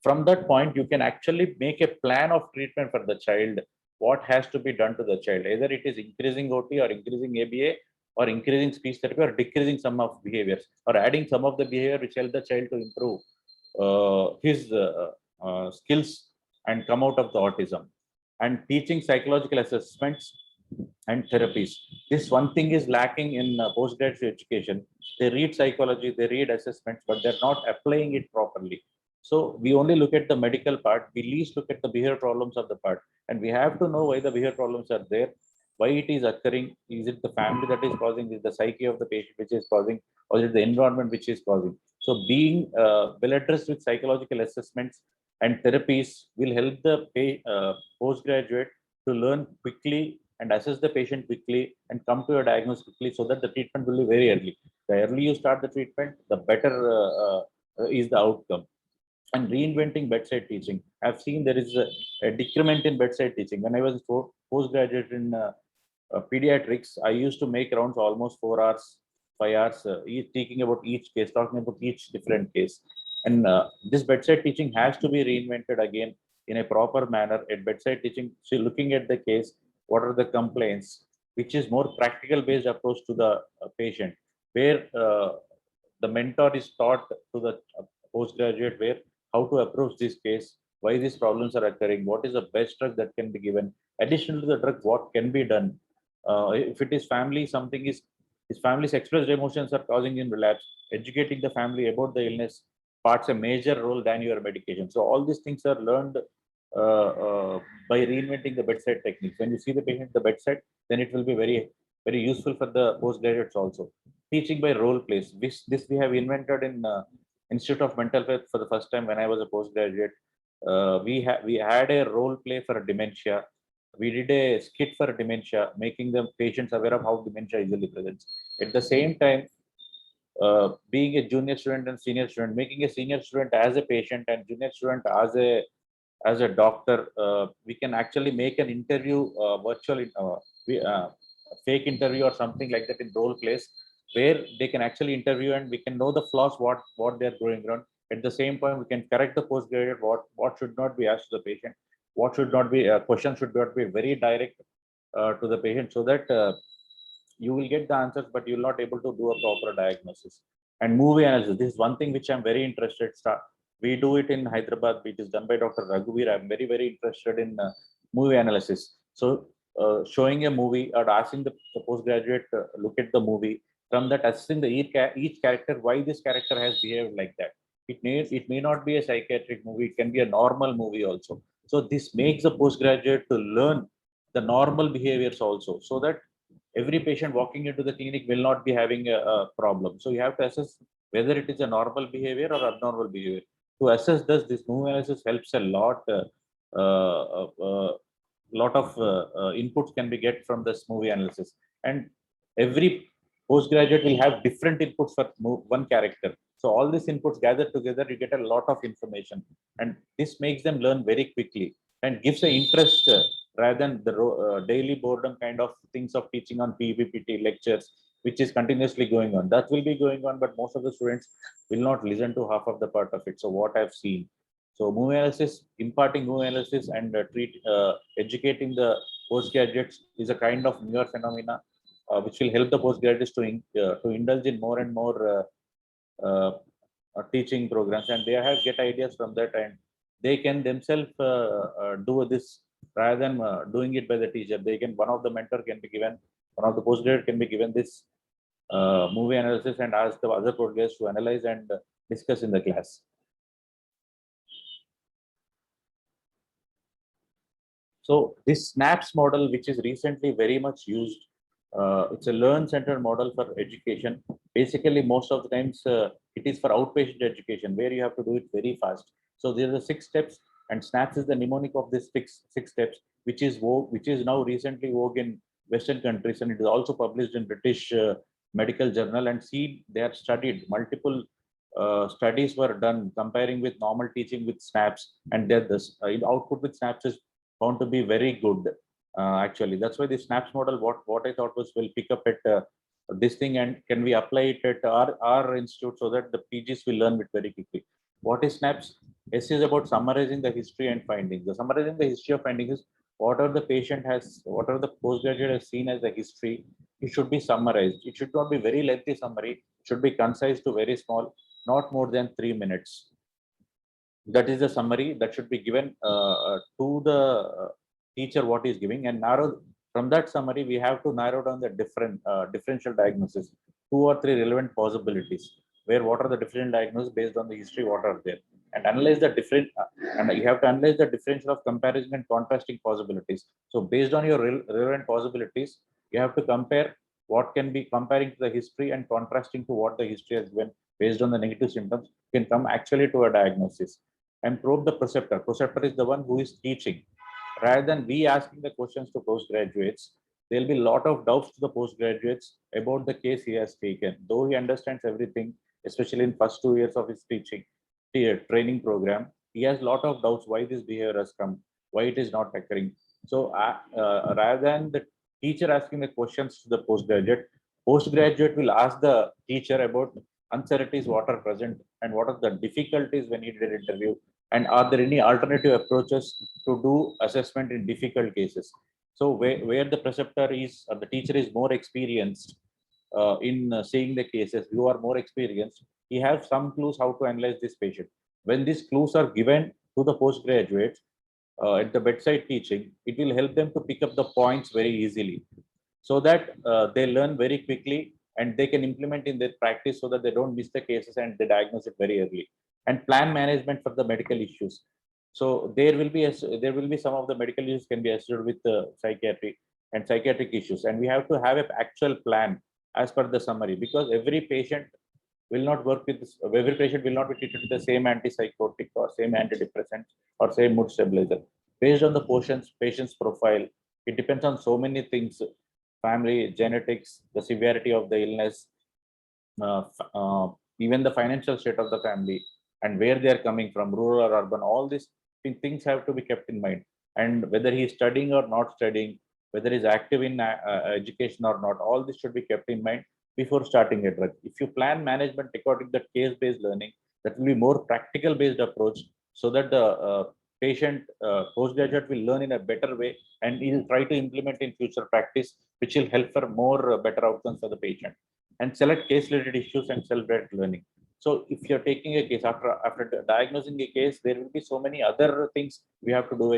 Speaker 5: From that point, you can actually make a plan of treatment for the child, what has to be done to the child. Either it is increasing OT or increasing ABA or increasing speech therapy or decreasing some of behaviors or adding some of the behavior which help the child to improve his skills and come out of the autism. And teaching psychological assessments and therapies. This one thing is lacking in postgraduate education. They read psychology, they read assessments, but they're not applying it properly. So we only look at the medical part, we least look at the behavior problems of the part. And we have to know why the behavior problems are there, why it is occurring. Is it the family that is causing, is the psyche of the patient which is causing, or is it the environment which is causing? So being well addressed with psychological assessments and therapies will help the postgraduate to learn quickly and assess the patient quickly and come to a diagnosis quickly so that the treatment will be very early. The early you start the treatment, the better is the outcome. And reinventing bedside teaching. I've seen there is a decrement in bedside teaching. When I was postgraduate in pediatrics, I used to make rounds almost 4 hours, 5 hours, each speaking about each case, talking about each different case. And this bedside teaching has to be reinvented again in a proper manner at bedside teaching. So looking at the case, what are the complaints, which is more practical based approach to the patient, where the mentor is taught to the postgraduate where how to approach this case, why these problems are occurring, what is the best drug that can be given, additional to the drug, what can be done. If it is family, something is his family's expressed emotions are causing him relapse, educating the family about the illness parts a major role than your medication. So all these things are learned by reinventing the bedside techniques. When you see the patient at the bedside, then it will be very useful for the postgraduates also. Teaching by role plays. This we have invented in Institute of Mental Health for the first time when I was a postgraduate. We had a role play for dementia. We did a skit for dementia, making the patients aware of how dementia usually presents. At the same time, being a junior student and senior student, making a senior student as a patient and junior student as a doctor, we can actually make an interview virtually, fake interview or something like that in role plays, where they can actually interview and we can know the flaws, what they're going on. At the same point, we can correct the postgraduate, what should not be asked to the patient, what should not be, question should not be very direct to the patient, so that you will get the answers, but you'll not able to do a proper diagnosis. And movie analysis, this is one thing which I'm very interested. We do it in Hyderabad, which is done by Dr. Raghuveer. I'm very interested in movie analysis. So showing a movie or asking the postgraduate look at the movie, from that assessing the each character, why this character has behaved like that. It may not be a psychiatric movie, it can be a normal movie also. So this makes the postgraduate to learn the normal behaviors also, so that every patient walking into the clinic will not be having a problem. So you have to assess whether it is a normal behavior or abnormal behavior. To assess this movie analysis helps a lot. Lot of inputs can be get from this movie analysis, and every postgraduate will have different inputs for one character. So all these inputs gathered together, you get a lot of information, and this makes them learn very quickly and gives an interest rather than the daily boredom kind of things of teaching on PPT lectures, which is continuously going on. That will be going on, but most of the students will not listen to half of the part of it. So what I've seen. So movie analysis, imparting movie analysis and educating the postgraduates is a kind of newer phenomena, which will help the postgraduates to indulge in more and more teaching programs, and they have get ideas from that, and they can themselves do this rather than doing it by the teacher. They can, one of the mentor can be given, one of the postgraduate can be given this movie analysis and ask the other postgraduates to analyze and discuss in the class. So this SNAPS model, which is recently very much used, it's a learn-centered model for education. Basically, most of the times it is for outpatient education where you have to do it very fast. So there are 6 steps, and SNAPS is the mnemonic of these six steps. which is now recently vogue in Western countries, and it is also published in British Medical Journal. And see, they are studied. Multiple studies were done comparing with normal teaching with SNAPS, and the output with SNAPS is found to be very good. Actually, that's why the SNAPS model, what I thought was, will pick up at this thing, and can we apply it at our institute so that the PGs will learn it very quickly. What is SNAPS? S is about summarizing the history and findings. The summarizing the history of findings is whatever the patient has, whatever the postgraduate has seen as a history, it should be summarized. It should not be very lengthy summary. It should be concise to very small, not more than 3 minutes. That is the summary that should be given to the teacher what is giving, and narrow from that summary we have to narrow down the differential diagnosis, 2 or 3 relevant possibilities, where what are the differential diagnoses based on the history, what are there, and analyze the different and you have to analyze the differential of comparison and contrasting possibilities. So based on your relevant possibilities, you have to compare what can be comparing to the history and contrasting to what the history has given. Based on the negative symptoms, you can come actually to a diagnosis and probe the preceptor. Preceptor is the one who is teaching. Rather than we asking the questions to postgraduates, there will be a lot of doubts to the postgraduates about the case he has taken. Though he understands everything, especially in first 2 years of his teaching training program, he has a lot of doubts why this behavior has come, why it is not occurring. So rather than the teacher asking the questions to the postgraduate will ask the teacher about uncertainties what are present and what are the difficulties when he did an interview, and are there any alternative approaches to do assessment in difficult cases. So where the preceptor is or the teacher is more experienced in seeing the cases, you are more experienced, he has some clues how to analyze this patient. When these clues are given to the postgraduates at the bedside teaching, it will help them to pick up the points very easily, so that they learn very quickly and they can implement in their practice, so that they don't miss the cases and they diagnose it very early. And plan management for the medical issues. So there will be some of the medical issues can be associated with psychiatry and psychiatric issues, and we have to have an actual plan as per the summary, because every patient will not work with this, every patient will not be treated with the same antipsychotic or same antidepressant or same mood stabilizer. Based on the patient's profile, it depends on so many things: family, genetics, the severity of the illness, even the financial state of the family, and where they are coming from, rural or urban. All these things have to be kept in mind, and whether he is studying or not studying, whether he is active in education or not, all this should be kept in mind before starting a drug. If you plan management according to the case-based learning, that will be more practical-based approach, so that the patient postgraduate will learn in a better way, and he will try to implement in future practice, which will help for more better outcomes for the patient. And select case-related issues and self-directed learning. So if you're taking a case, after diagnosing a case, there will be so many other things we have to do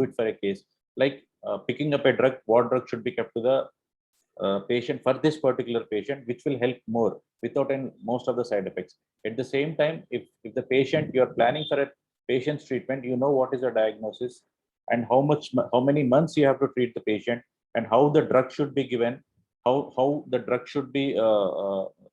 Speaker 5: it for a case, like picking up a drug, what drug should be kept to the patient for this particular patient, which will help more without most of the side effects. At the same time, if the patient, you're planning for a patient's treatment, you know what is the diagnosis and how many months you have to treat the patient, and how the drug should be given, how the drug should be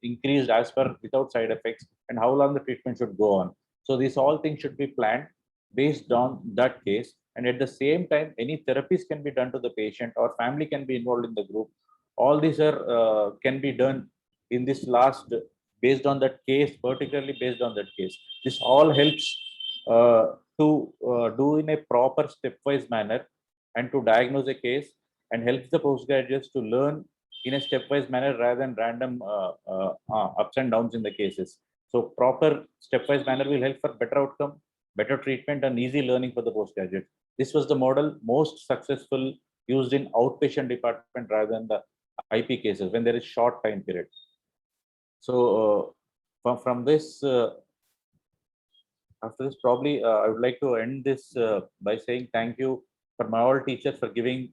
Speaker 5: increased as per without side effects, and how long the treatment should go on. So these all things should be planned based on that case. And at the same time, any therapies can be done to the patient, or family can be involved in the group. All these are can be done in this last, based on that case, particularly based on that case. This all helps to do in a proper stepwise manner and to diagnose a case, and helps the postgraduates to learn in a stepwise manner rather than random ups and downs in the cases. So proper stepwise manner will help for better outcome, better treatment, and easy learning for the postgraduate. This was the model most successful used in outpatient department rather than the IP cases when there is short time period. So from this, after this, probably I would like to end this by saying thank you for my all teachers for giving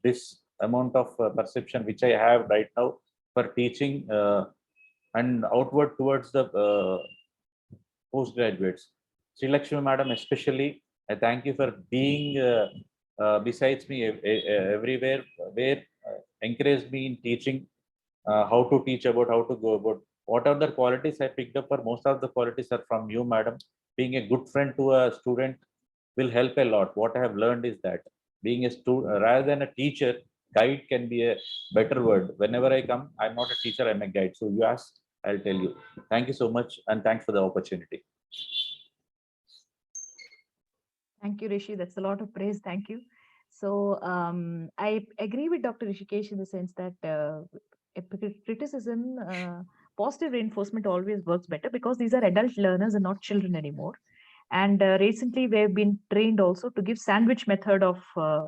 Speaker 5: this amount of perception which I have right now for teaching and outward towards the postgraduates. Sri Lakshmi Madam especially, I thank you for being besides me everywhere, where encouraged me in teaching, how to teach about, how to go about. What are the qualities I picked up, for most of the qualities are from you, madam. Being a good friend to a student will help a lot. What I have learned is that Being a student rather than a teacher, guide can be a better word. Whenever I come, I'm not a teacher, I'm a guide. So you ask, I'll tell you. Thank you so much, and thanks for the opportunity.
Speaker 3: Thank you, Rishi. That's a lot of praise. Thank you. So I agree with Dr. Rishikesh in the sense that criticism, positive reinforcement always works better because these are adult learners and not children anymore. And recently we've been trained also to give sandwich method of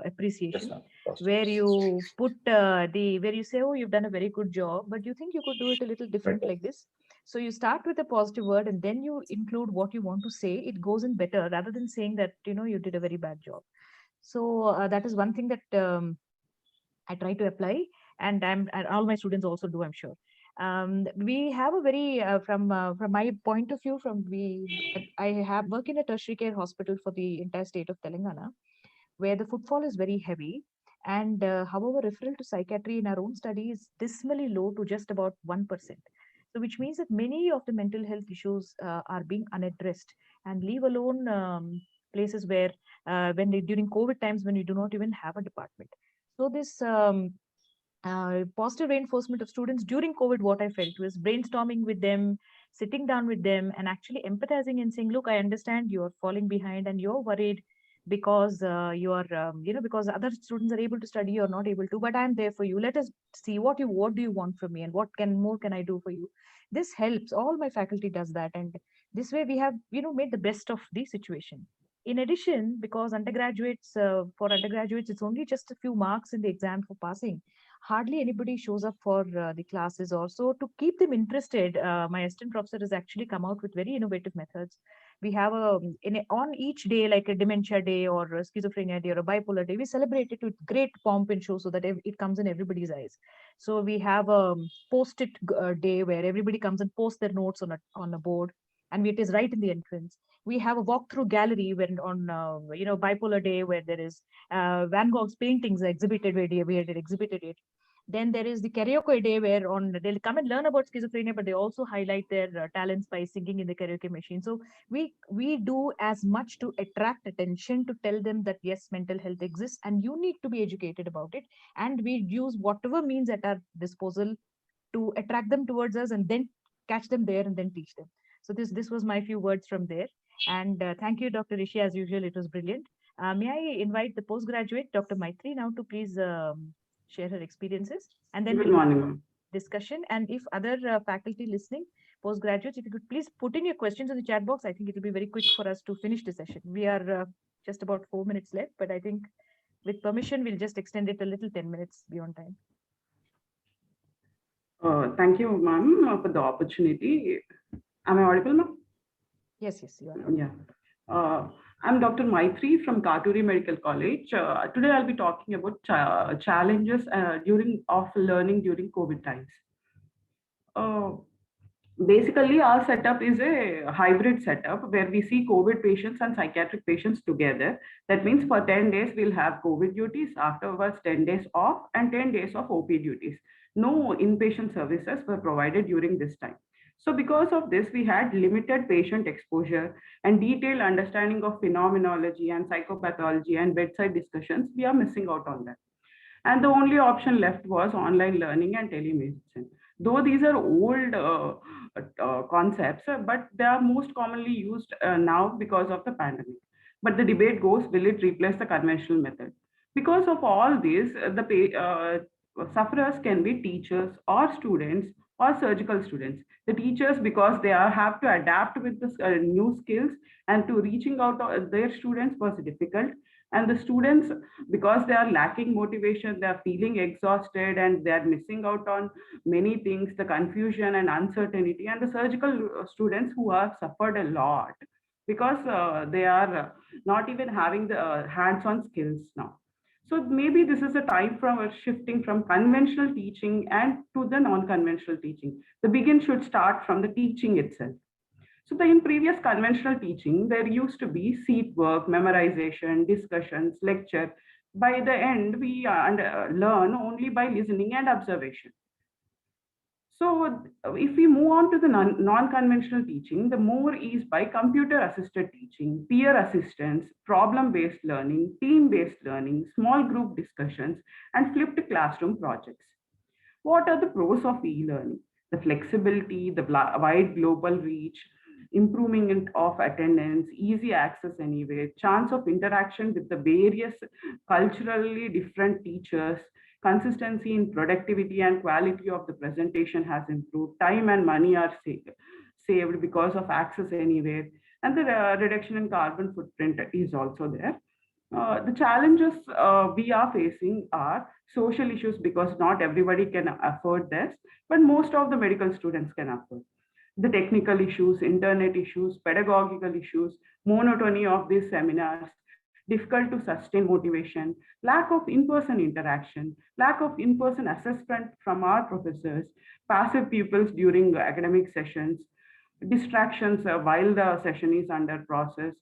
Speaker 3: appreciation, where you put where you say, oh, you've done a very good job, but you think you could do it a little different like this. So you start with a positive word and then you include what you want to say. It goes in better rather than saying that, you did a very bad job. So that is one thing that I try to apply, and all my students also do, I'm sure. We have a very from my point of view, I have work in a tertiary care hospital for the entire state of Telangana, where the footfall is very heavy, and however, referral to psychiatry in our own study is dismally low to just about 1%. So which means that many of the mental health issues are being unaddressed, and leave alone places where during COVID times when we do not even have a department. So this positive reinforcement of students during COVID, what I felt was brainstorming with them, sitting down with them, and actually empathizing and saying, "Look, I understand you're falling behind and you're worried because because other students are able to study, you're not able to. But I'm there for you. Let us see what do you want from me, and what more can I do for you." This helps. All my faculty does that, and this way we have made the best of the situation. In addition, because for undergraduates, it's only just a few marks in the exam for passing. Hardly anybody shows up for the classes. Also, to keep them interested, my assistant professor has actually come out with very innovative methods. We have on each day, like a dementia day or a schizophrenia day or a bipolar day, we celebrate it with great pomp and show so that it comes in everybody's eyes. So we have a post-it day where everybody comes and posts their notes on a board, and it is right in the entrance. We have a walkthrough gallery when on bipolar day, where there is Van Gogh's paintings exhibited, where we had exhibited it. Then there is the karaoke day where they'll come and learn about schizophrenia, but they also highlight their talents by singing in the karaoke machine. So we do as much to attract attention, to tell them that yes, mental health exists and you need to be educated about it. And we use whatever means at our disposal to attract them towards us, and then catch them there and then teach them. So this was my few words from there. And thank you, Dr. Rishi. As usual, it was brilliant. May I invite the postgraduate, Dr. Maitri, now to please share her experiences, and then
Speaker 6: Good
Speaker 3: we'll
Speaker 6: morning.
Speaker 3: discussion. And if other faculty listening, postgraduates, if you could please put in your questions in the chat box, I think it will be very quick for us to finish the session. We are just about 4 minutes left, but I think with permission, we'll just extend it a little 10 minutes beyond time.
Speaker 6: Thank you, ma'am, for the opportunity. Am I audible, ma'am?
Speaker 3: Yes, you are.
Speaker 6: Yeah. I'm Dr. Maitri from Katuri Medical College. Today I'll be talking about challenges of learning during COVID times. Basically, our setup is a hybrid setup where we see COVID patients and psychiatric patients together. That means for 10 days, we'll have COVID duties, afterwards 10 days off and 10 days of OP duties. No inpatient services were provided during this time. So because of this, we had limited patient exposure and detailed understanding of phenomenology and psychopathology and bedside discussions. We are missing out on that. And the only option left was online learning and telemedicine. Though these are old concepts, but they are most commonly used now because of the pandemic. But the debate goes, will it replace the conventional method? Because of all this, the sufferers can be teachers or students or surgical students. The teachers, because they have to adapt with the new skills, and to reaching out to their students was difficult. And the students, because they are lacking motivation, they are feeling exhausted and they are missing out on many things, the confusion and uncertainty. And the surgical students who have suffered a lot because they are not even having the hands-on skills now. So maybe this is a time from shifting from conventional teaching and to the non-conventional teaching. The begin should start from the teaching itself. So in previous conventional teaching, there used to be seat work, memorization, discussions, lecture. By the end, we learn only by listening and observation. So if we move on to the non-conventional teaching, the more is by computer-assisted teaching, peer assistance, problem-based learning, team-based learning, small group discussions, and flipped classroom projects. What are the pros of e-learning? The flexibility, the wide global reach, improvement of attendance, easy access anywhere, chance of interaction with the various culturally different teachers, consistency in productivity and quality of the presentation has improved, time and money are saved because of access anywhere, and the reduction in carbon footprint is also there. The challenges we are facing are social issues because not everybody can afford this, but most of the medical students can afford. The technical issues, internet issues, pedagogical issues, monotony of these seminars, difficult to sustain motivation, lack of in-person interaction, lack of in-person assessment from our professors, passive pupils during academic sessions, distractions while the session is under process,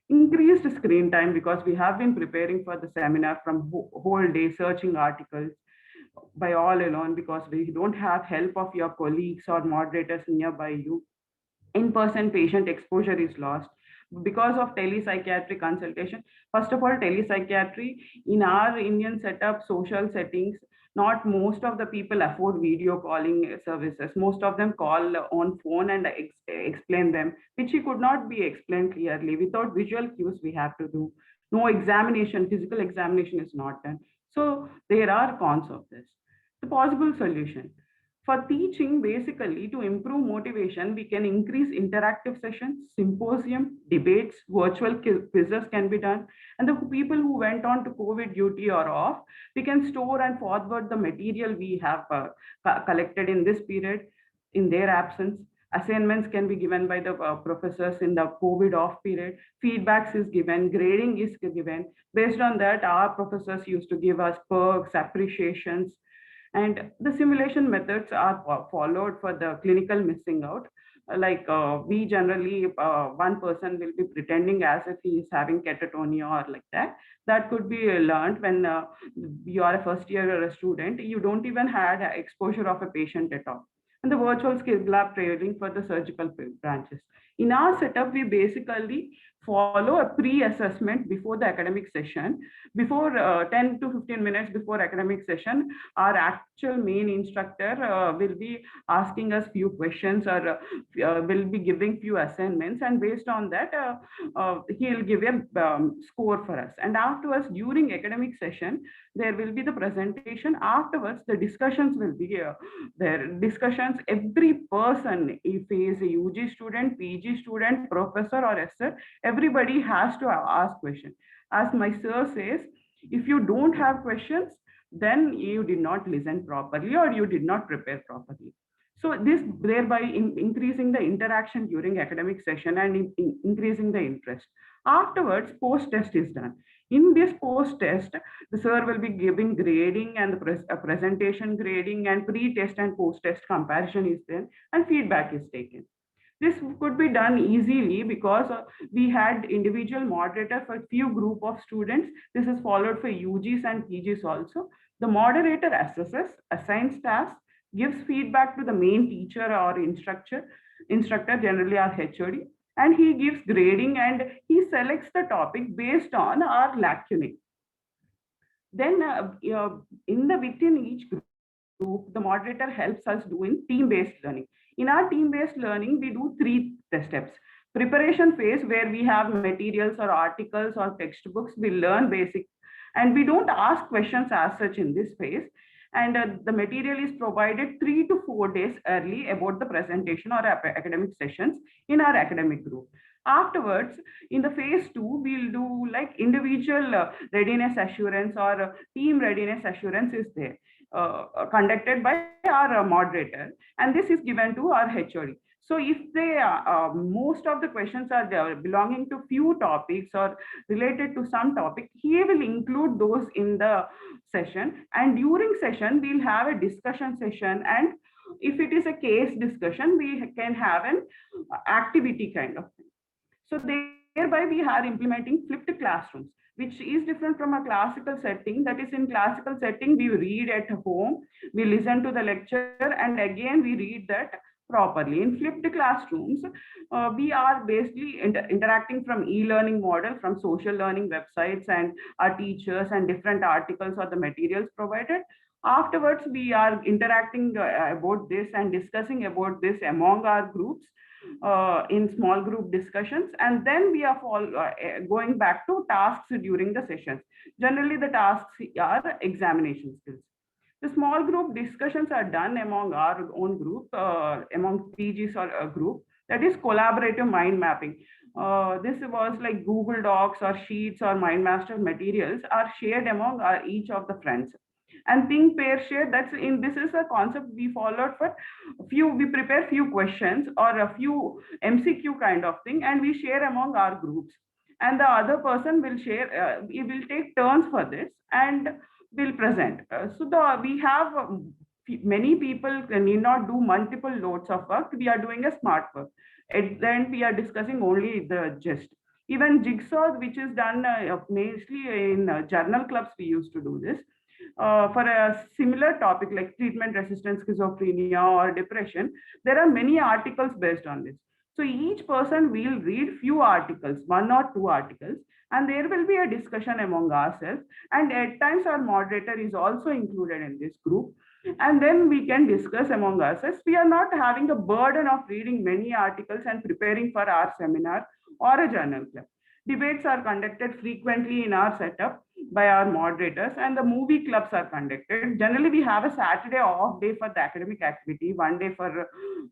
Speaker 6: increased screen time because we have been preparing for the seminar from whole day searching articles by all alone because we don't have help of your colleagues or moderators nearby you. In-person patient exposure is lost because of telepsychiatry consultation. First of all, telepsychiatry in our Indian setup, social settings, not most of the people afford video calling services. Most of them call on phone and explain them, which could not be explained clearly. Without visual cues, we have to do. No examination, physical examination is not done. So there are cons of this. The possible solution. For teaching, basically, to improve motivation, we can increase interactive sessions, symposium, debates, virtual quizzes can be done. And the people who went on to COVID duty or off, we can store and forward the material we have collected in this period in their absence. Assignments can be given by the professors in the COVID off period. Feedbacks is given, grading is given. Based on that, our professors used to give us perks, appreciations, and the simulation methods are followed for the clinical missing out. Like we generally, one person will be pretending as if he is having catatonia or like that. That could be learned when you are a first year student. You don't even had exposure of a patient at all. And the virtual skill lab training for the surgical branches. In our setup, we basically follow a pre-assessment before the academic session. Before 10 to 15 minutes before academic session, our actual main instructor will be asking us few questions or will be giving few assignments, and based on that he'll give a score for us. And afterwards, during academic session, there will be the presentation. Afterwards, the discussions will be there. Discussions, every person, if he is a UG student, PG student, professor or SR, everybody has to ask questions. As my sir says, if you don't have questions, then you did not listen properly or you did not prepare properly. So this thereby increasing the interaction during academic session and increasing the interest. Afterwards, post-test is done. In this post-test, the sir will be giving grading and the presentation grading, and pre-test and post-test comparison is there, and feedback is taken. This could be done easily because we had individual moderator for few group of students. This is followed for UGs and PGs also. The moderator assesses, assigns tasks, gives feedback to the main teacher or instructor, generally our HOD, and he gives grading and he selects the topic based on our lacunae. Then within each group, the moderator helps us doing team-based learning. In our team-based learning, we do 3 steps. Preparation phase, where we have materials or articles or textbooks, we learn basic, and we don't ask questions as such in this phase. And the material is provided 3 to 4 days early about the presentation or academic sessions in our academic group. Afterwards, in the phase 2, we'll do like individual readiness assurance or team readiness assurance is there, conducted by our moderator, and this is given to our HOD. So if they, most of the questions are belonging to few topics or related to some topic, he will include those in the session. And during session, we'll have a discussion session. And if it is a case discussion, we can have an activity kind of thing. So thereby we are implementing flipped classrooms. which is different from a classical setting. That is, in classical setting, we read at home, we listen to the lecture, and again we read that properly. In flipped classrooms, we are basically interacting from e-learning model, from social learning websites and our teachers and different articles or the materials provided. Afterwards, we are interacting about this and discussing about this among our groups in small group discussions, and then we are going back to tasks during the sessions. Generally, the tasks are examination skills. The small group discussions are done among our own group, among PGs or a group. That is collaborative mind mapping. This was like Google Docs or Sheets or MindMaster materials are shared among each of the friends. And think, pair, share. This is a concept we followed for few. We prepare few questions or a few MCQ kind of thing, and we share among our groups. And the other person will share. We will take turns for this and will present. We have many people need not do multiple loads of work. We are doing a smart work. At the end, we are discussing only the gist. Even jigsaw, which is done mostly in journal clubs, we used to do this. For a similar topic like treatment-resistant schizophrenia or depression, there are many articles based on this. So each person will read few articles, 1 or 2 articles, and there will be a discussion among ourselves. And at times our moderator is also included in this group. And then we can discuss among ourselves. We are not having the burden of reading many articles and preparing for our seminar or a journal club. Debates are conducted frequently in our setup by our moderators, and the movie clubs are conducted. Generally, we have a Saturday off day for the academic activity, 1 day for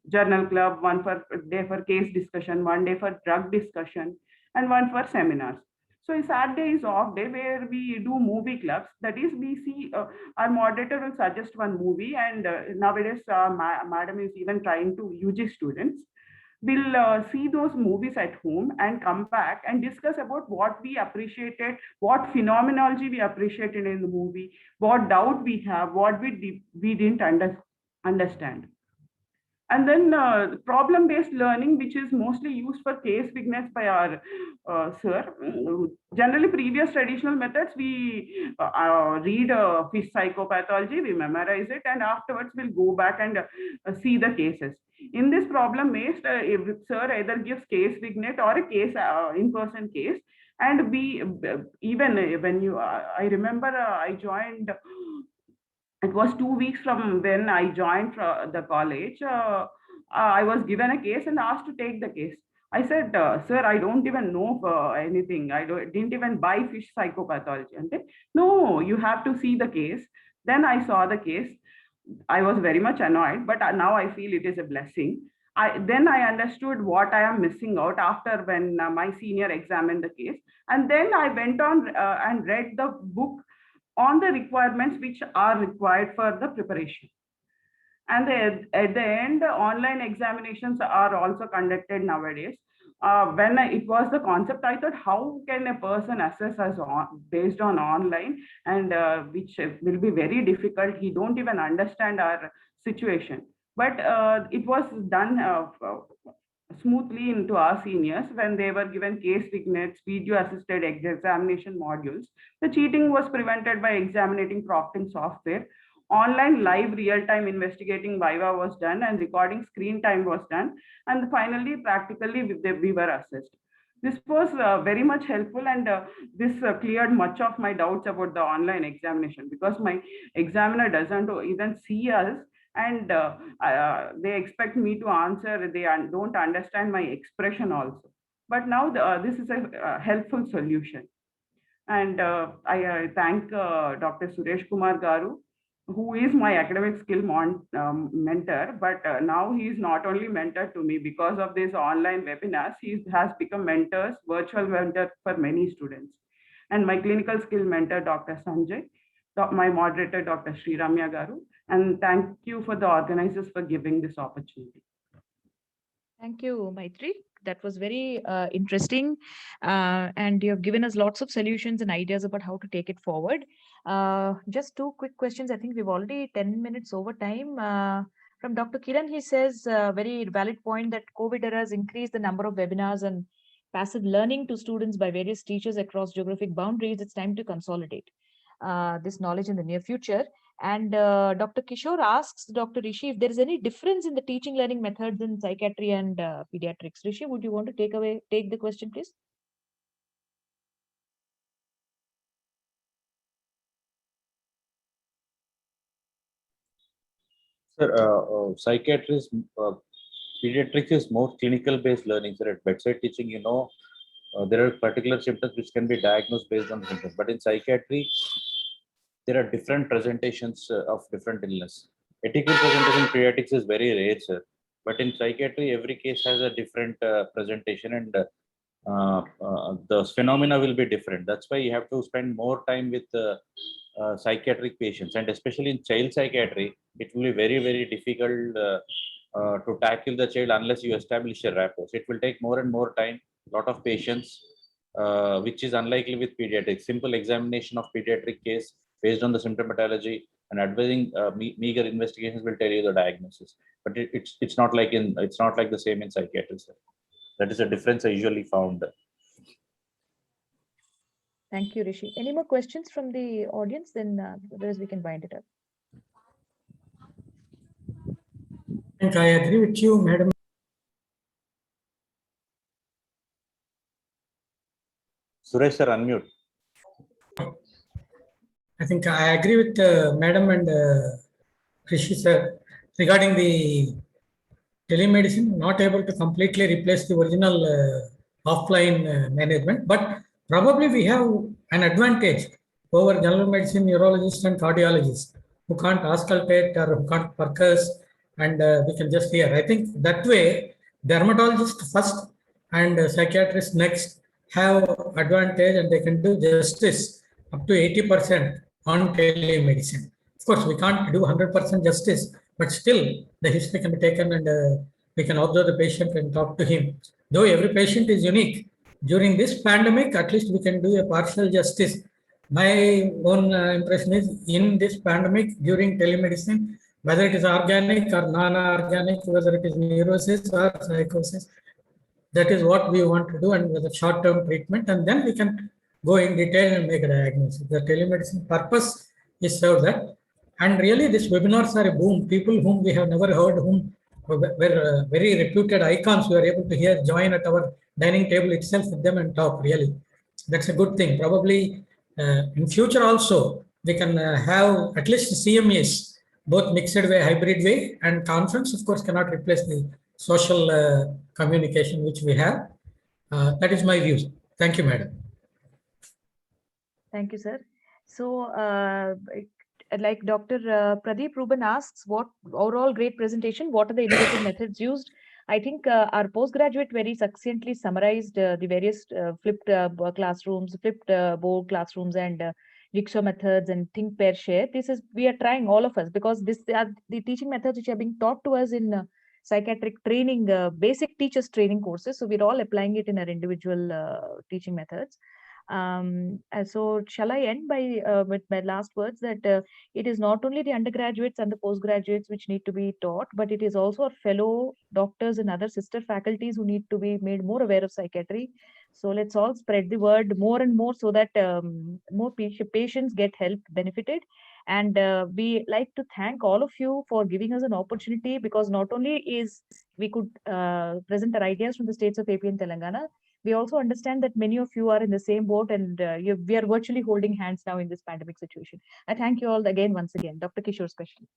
Speaker 6: journal club, 1 day for case discussion, 1 day for drug discussion, and 1 for seminars. So Saturday is off day where we do movie clubs. That is, we see our moderator will suggest one movie, and nowadays madam is even trying to UG students. We'll see those movies at home and come back and discuss about what we appreciated, what phenomenology we appreciated in the movie, what doubt we have, what we didn't understand. And then problem-based learning, which is mostly used for case vignettes by our sir. Generally, previous traditional methods, we read fish psychopathology, we memorize it, and afterwards we'll go back and see the cases. In this problem-based, sir either gives case vignette or a case in-person case, and we even when you, I remember I joined. It was 2 weeks from when I joined the college. I was given a case and asked to take the case. I said, sir, I don't even know anything. Didn't even buy fish psychopathology. And then, no, you have to see the case. Then I saw the case. I was very much annoyed, but now I feel it is a blessing. Then I understood what I am missing out after when my senior examined the case. And then I went on and read the book on the requirements which are required for the preparation. And at the end, online examinations are also conducted nowadays. When it was the concept, I thought, how can a person assess us based on online, and which will be very difficult. He don't even understand our situation. But it was done smoothly into our seniors when they were given case vignettes, video assisted examination modules. The cheating was prevented by examining proctoring software. Online live real-time investigating viva was done, and recording screen time was done. And finally, practically, we were assessed. This was very much helpful, and this cleared much of my doubts about the online examination, because my examiner doesn't even see us, and they expect me to answer. They don't understand my expression also. But now this is a helpful solution. And I thank Dr. Suresh Kumar Garu, who is my academic skill mentor, but now he is not only mentor to me. Because of this online webinars, he has become virtual mentor for many students. And my clinical skill mentor, Dr. Sanjay, my moderator, Dr. Sri Ramya Garu, and thank you for the organizers for giving this opportunity.
Speaker 3: Thank you, Maitri. That was very interesting. And you have given us lots of solutions and ideas about how to take it forward. Just 2 quick questions. I think we've already 10 minutes over time. From Dr. Kiran, he says very valid point that COVID era has increased the number of webinars and passive learning to students by various teachers across geographic boundaries, it's time to consolidate this knowledge in the near future. And Dr. Kishore asks Dr. Rishi if there is any difference in the teaching learning methods in psychiatry and pediatrics. Rishi, would you want to take the question, please?
Speaker 5: Sir, psychiatrist, pediatrics is more clinical based learning. Sir, at bedside teaching, there are particular symptoms which can be diagnosed based on the symptoms. But in psychiatry, there are different presentations of different illness. A typical presentation in pediatrics is very rare, sir. But in psychiatry, every case has a different presentation, and the phenomena will be different. That's why you have to spend more time with psychiatric patients, and especially in child psychiatry, it will be very, very difficult to tackle the child unless you establish a rapport. So it will take more and more time, lot of patience, which is unlikely with pediatrics. Simple examination of pediatric case based on the symptomatology and advising meager investigations will tell you the diagnosis. But it's not like the same in psychiatry, sir. That is a difference I usually found.
Speaker 3: Thank you, Rishi. Any more questions from the audience? Then otherwise we can wind it up.
Speaker 4: I think I agree with you, Madam.
Speaker 5: Suresh, sir, unmute.
Speaker 4: I think I agree with Madam and Rishi sir regarding the telemedicine, not able to completely replace the original offline management, but probably we have an advantage over general medicine, neurologists and cardiologists who can't auscultate or who can't percuss, and we can just hear. I think that way, dermatologist first and psychiatrist next have advantage, and they can do justice up to 80% on telemedicine. Of course, we can't do 100% justice, but still the history can be taken, and we can observe the patient and talk to him. Though every patient is unique, during this pandemic, at least we can do a partial justice. My own impression is in this pandemic, during telemedicine, whether it is organic or non-organic, whether it is neurosis or psychosis, that is what we want to do, and with a short-term treatment, and then we can go in detail and make a diagnosis. The telemedicine purpose is served that. And really, these webinars are a boom. People whom we have never heard, whom were very reputed icons, we are able to hear, join at our dining table itself with them and talk. Really, that's a good thing. Probably in future also, we can have at least CMEs, both mixed way, hybrid way, and conference, of course, cannot replace the social communication which we have. That is my views. Thank you, Madam.
Speaker 3: Thank you, sir. So, like Dr. Pradeep Ruben asks, what overall great presentation, what are the innovative methods used? I think our postgraduate very succinctly summarized the various flipped classrooms, flipped board classrooms, and rickshaw methods and think, pair, share. We are trying, all of us, because this are the teaching methods which are being taught to us in psychiatric training, basic teachers training courses. So we're all applying it in our individual teaching methods. So shall I end by with my last words that it is not only the undergraduates and the postgraduates which need to be taught, but it is also our fellow doctors and other sister faculties who need to be made more aware of psychiatry. So let's all spread the word more and more so that more patients get help benefited. And we like to thank all of you for giving us an opportunity, because not only is we could present our ideas from the states of AP and Telangana, we also understand that many of you are in the same boat, and we are virtually holding hands now in this pandemic situation. I thank you all again, once again. Dr. Kishore especially.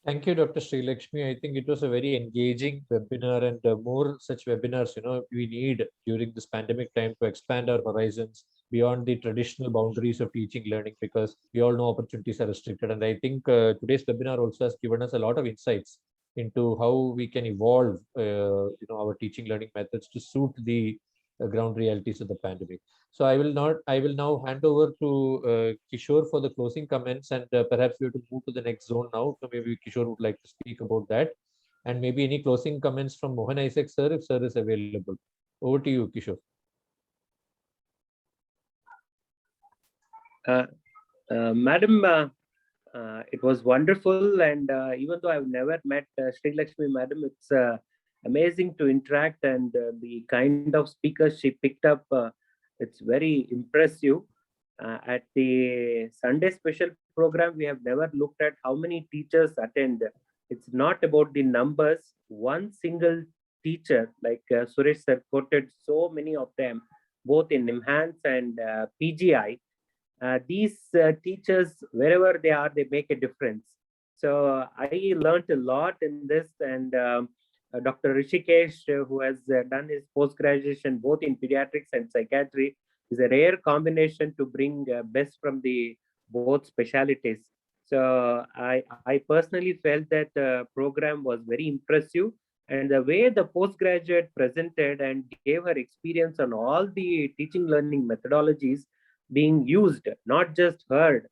Speaker 1: Thank you, Dr. Sri Lakshmi. I think it was a very engaging webinar, and more such webinars, we need during this pandemic time to expand our horizons beyond the traditional boundaries of teaching learning, because we all know opportunities are restricted. And I think today's webinar also has given us a lot of insights into how we can evolve, our teaching learning methods to suit the ground realities of the pandemic. So I will now hand over to Kishore for the closing comments, and perhaps we have to move to the next zone now. So maybe Kishore would like to speak about that, and maybe any closing comments from Mohan Isaac sir, if sir is available. Over to you, Kishore.
Speaker 7: Madam, it was wonderful, and even though I've never met Sri Lakshmi Madam, it's amazing to interact, and the kind of speakers she picked up, it's very impressive. At the Sunday special program, we have never looked at how many teachers attend. It's not about the numbers. One single teacher, like Suresh sir quoted so many of them, both in Enhance and PGI. These teachers, wherever they are, they make a difference. So I learned a lot in this, and Dr. Rishikesh, who has done his post-graduation both in pediatrics and psychiatry, is a rare combination to bring best from the both specialities. So I personally felt that the program was very impressive, and the way the postgraduate presented and gave her experience on all the teaching learning methodologies being used, not just heard,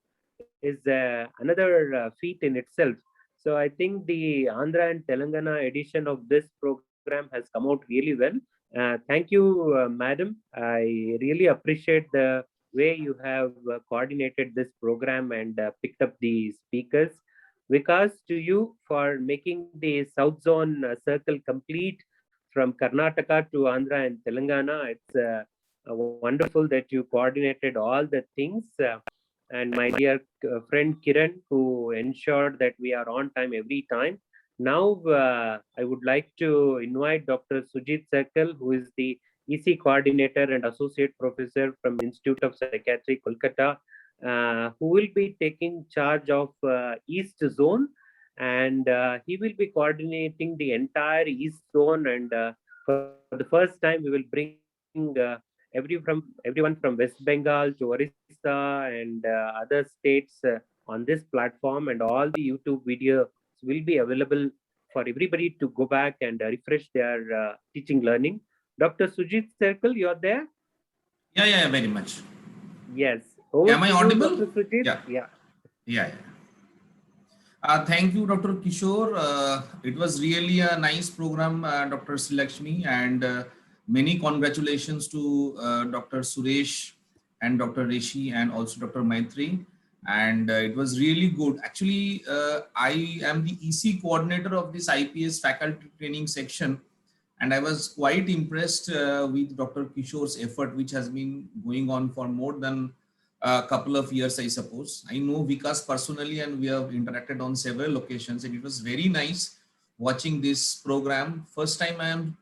Speaker 7: is another feat in itself. So I think the Andhra and Telangana edition of this program has come out really well. Thank you, madam. I really appreciate the way you have coordinated this program and picked up the speakers. Vikas, to you for making the South Zone circle complete from Karnataka to Andhra and Telangana. It's wonderful that you coordinated all the things. And my dear friend Kiran, who ensured that we are on time every time. Now, I would like to invite Dr. Sujit Circle, who is the EC coordinator and associate professor from Institute of Psychiatry, Kolkata, who will be taking charge of East Zone, and he will be coordinating the entire East Zone. And for the first time, we will bring everyone from West Bengal to Orissa and other states on this platform, and all the YouTube videos will be available for everybody to go back and refresh their teaching learning. Dr. Sujit Circle, you're there?
Speaker 8: Yeah, very much.
Speaker 7: Yes.
Speaker 8: Am I audible?
Speaker 7: Dr. Sujit?
Speaker 8: Yeah. Thank you, Dr. Kishore. It was really a nice program, Dr. Srilakshmi, and many congratulations to Dr. Suresh and Dr. Rishi and also Dr. Maitri. And it was really good. Actually, I am the EC coordinator of this IPS faculty training section. And I was quite impressed with Dr. Kishore's effort, which has been going on for more than a couple of years, I suppose. I know Vikas personally, and we have interacted on several occasions, and it was very nice watching this program. First time I am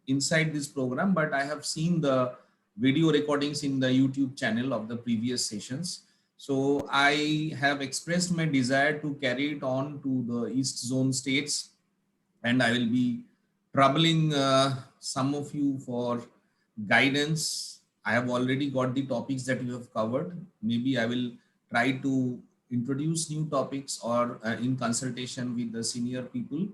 Speaker 8: inside this program, but I have seen the video recordings in the YouTube channel of the previous sessions. So I have expressed my desire to carry it on to the East Zone states, and I will be troubling some of you for guidance. I have already got the topics that you have covered. Maybe I will try to introduce new topics or in consultation with the senior people.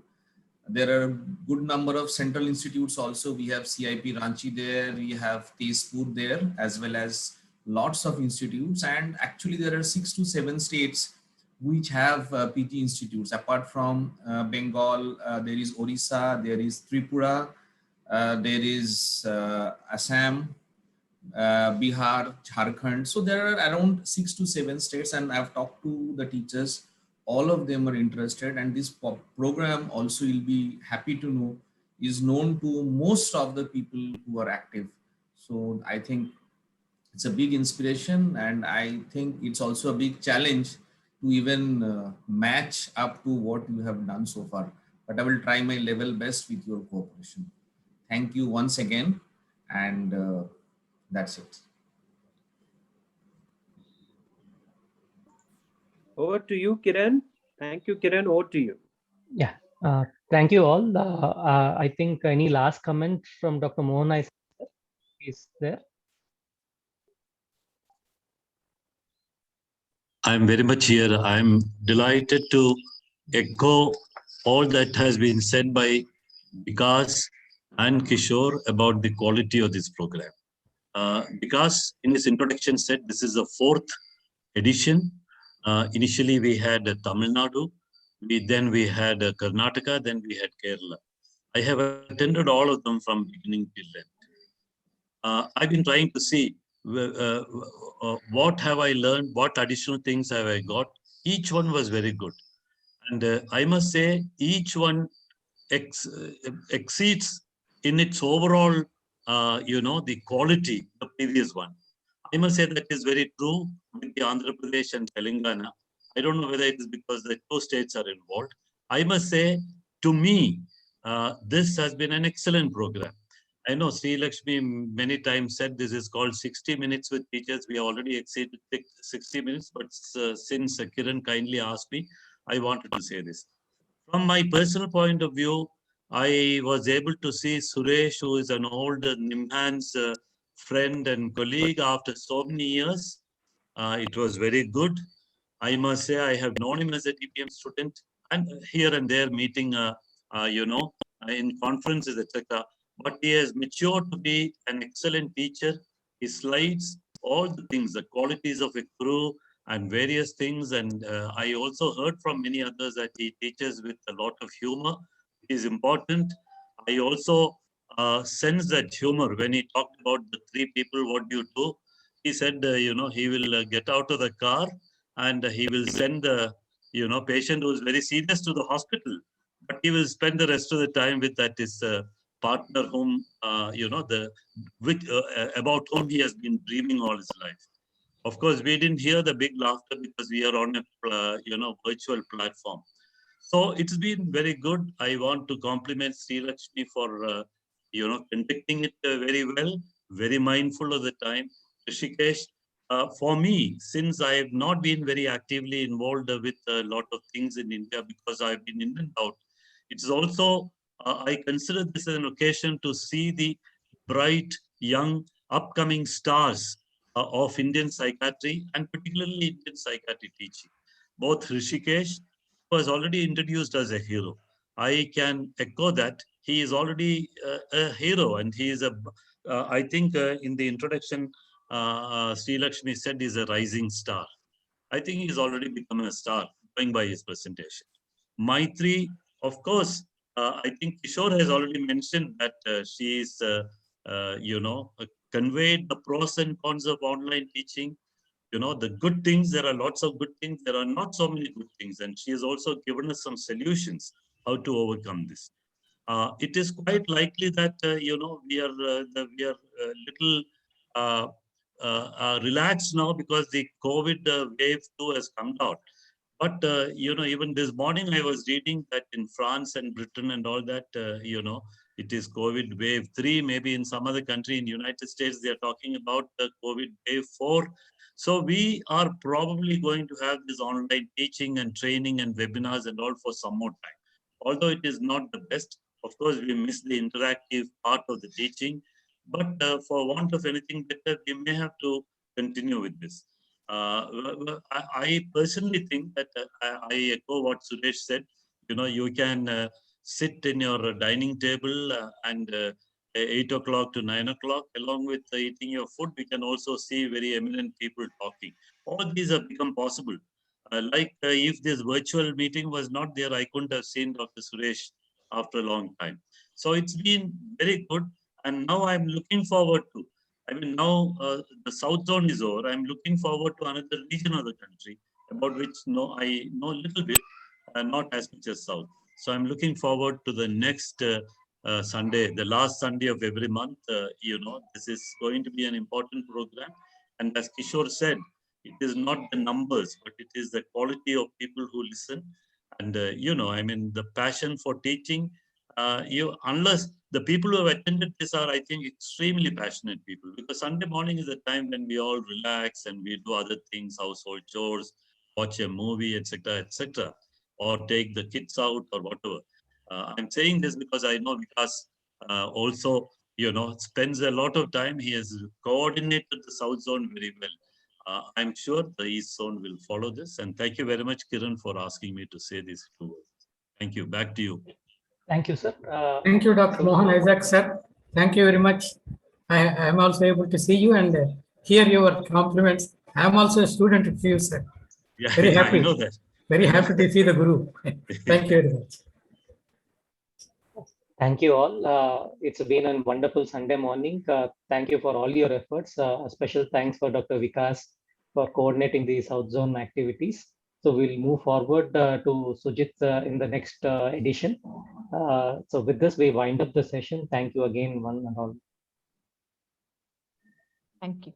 Speaker 8: There are a good number of central institutes also. We have CIP Ranchi there, we have Tezpur there, as well as lots of institutes. And actually there are 6 to 7 states which have PG institutes. Apart from Bengal, there is Orissa, there is Tripura, there is Assam, Bihar, Jharkhand. So there are around 6 to 7 states, and I've talked to the teachers. All of them are interested, and this program also, you'll be happy to know, is known to most of the people who are active. So I think it's a big inspiration, and I think it's also a big challenge to even match up to what you have done so far. But I will try my level best with your cooperation. Thank you once again, and that's it.
Speaker 7: Over to you, Kiran. Thank you, Kiran. Over to you.
Speaker 2: Yeah, thank you all. I think any last comment from Dr. Mohan is there?
Speaker 9: I'm very much here. I'm delighted to echo all that has been said by Vikas and Kishore about the quality of this program. Vikas, in his introduction, said this is the 4th edition. Initially, we had Tamil Nadu, then we had Karnataka, then we had Kerala. I have attended all of them from beginning till end. I've been trying to see what have I learned, what additional things have I got. Each one was very good. And I must say, each one exceeds in its overall, the quality, the previous one. I must say that is very true with the Andhra Pradesh and Telangana. I don't know whether it is because the two states are involved. I must say, to me, this has been an excellent program. I know Sri Lakshmi many times said this is called 60 minutes with teachers. We already exceeded 60 minutes, but since Kiran kindly asked me, I wanted to say this. From my personal point of view, I was able to see Suresh, who is an old Nimhan's friend and colleague after so many years. It was very good. I must say I have known him as a TPM student and here and there meeting, in conferences, etc. But he has matured to be an excellent teacher. His slides, all the things, the qualities of a crew and various things. And I also heard from many others that he teaches with a lot of humor. It is important. I also sense that humor when he talked about the three people, what do you do? He said, he will get out of the car and he will send the, patient who is very serious to the hospital, but he will spend the rest of the time with that his partner whom, about whom he has been dreaming all his life. Of course, we didn't hear the big laughter because we are on a, virtual platform. So it's been very good. I want to compliment Sri Lakshmi for, conducting it very well, very mindful of the time. Rishikesh, for me, since I have not been very actively involved with a lot of things in India because I've been in and out, it's also, I consider this as an occasion to see the bright, young, upcoming stars of Indian psychiatry and particularly Indian psychiatry teaching. Both Rishikesh was already introduced as a hero. I can echo that. He is already a hero and he is I think in the introduction, Sri Lakshmi said he's a rising star. I think he's already become a star going by his presentation. Maitri, of course, I think Kishore has already mentioned that she is, conveyed the pros and cons of online teaching. The good things, there are lots of good things. There are not so many good things. And she has also given us some solutions how to overcome this. It is quite likely that, we are little relaxed now because the COVID wave 2 has come down. But, even this morning I was reading that in France and Britain and all that, it is COVID wave 3, maybe in some other country in United States, they are talking about the COVID wave 4. So we are probably going to have this online teaching and training and webinars and all for some more time. Although it is not the best, of course, we miss the interactive part of the teaching, but for want of anything better, we may have to continue with this. I personally think that I echo what Suresh said. You can sit in your dining table and 8 o'clock to 9 o'clock, along with eating your food. We can also see very eminent people talking. All these have become possible. If this virtual meeting was not there, I couldn't have seen Dr. Suresh after a long time. So it's been very good. And now I'm looking forward to, now the South Zone is over. I'm looking forward to another region of the country about which I know a little bit, not as much as South. So I'm looking forward to the next Sunday, the last Sunday of every month. This is going to be an important program. And as Kishore said, it is not the numbers, but it is the quality of people who listen. And, the passion for teaching, unless the people who have attended this are, I think, extremely passionate people, because Sunday morning is a time when we all relax and we do other things, household chores, watch a movie, etc., or take the kids out or whatever. I'm saying this because I know Vikas also, spends a lot of time. He has coordinated the South Zone very well. I'm sure the East Zone will follow this. And thank you very much, Kiran, for asking me to say these 2 words. Thank you. Back to you.
Speaker 2: Thank you, sir.
Speaker 4: Thank you, Dr. Mohan Isaac, sir. Thank you very much. I am also able to see you and hear your compliments. I am also a student of you, sir.
Speaker 9: Yeah,
Speaker 4: very happy.
Speaker 9: I know that.
Speaker 4: Very happy to see the Guru. Thank you very much.
Speaker 2: Thank you all. It's been a wonderful Sunday morning. Thank you for all your efforts. A special thanks for Dr. Vikas for coordinating the South Zone activities. So we'll move forward to Sujit in the next edition. So with this, we wind up the session. Thank you again, one and all.
Speaker 3: Thank you.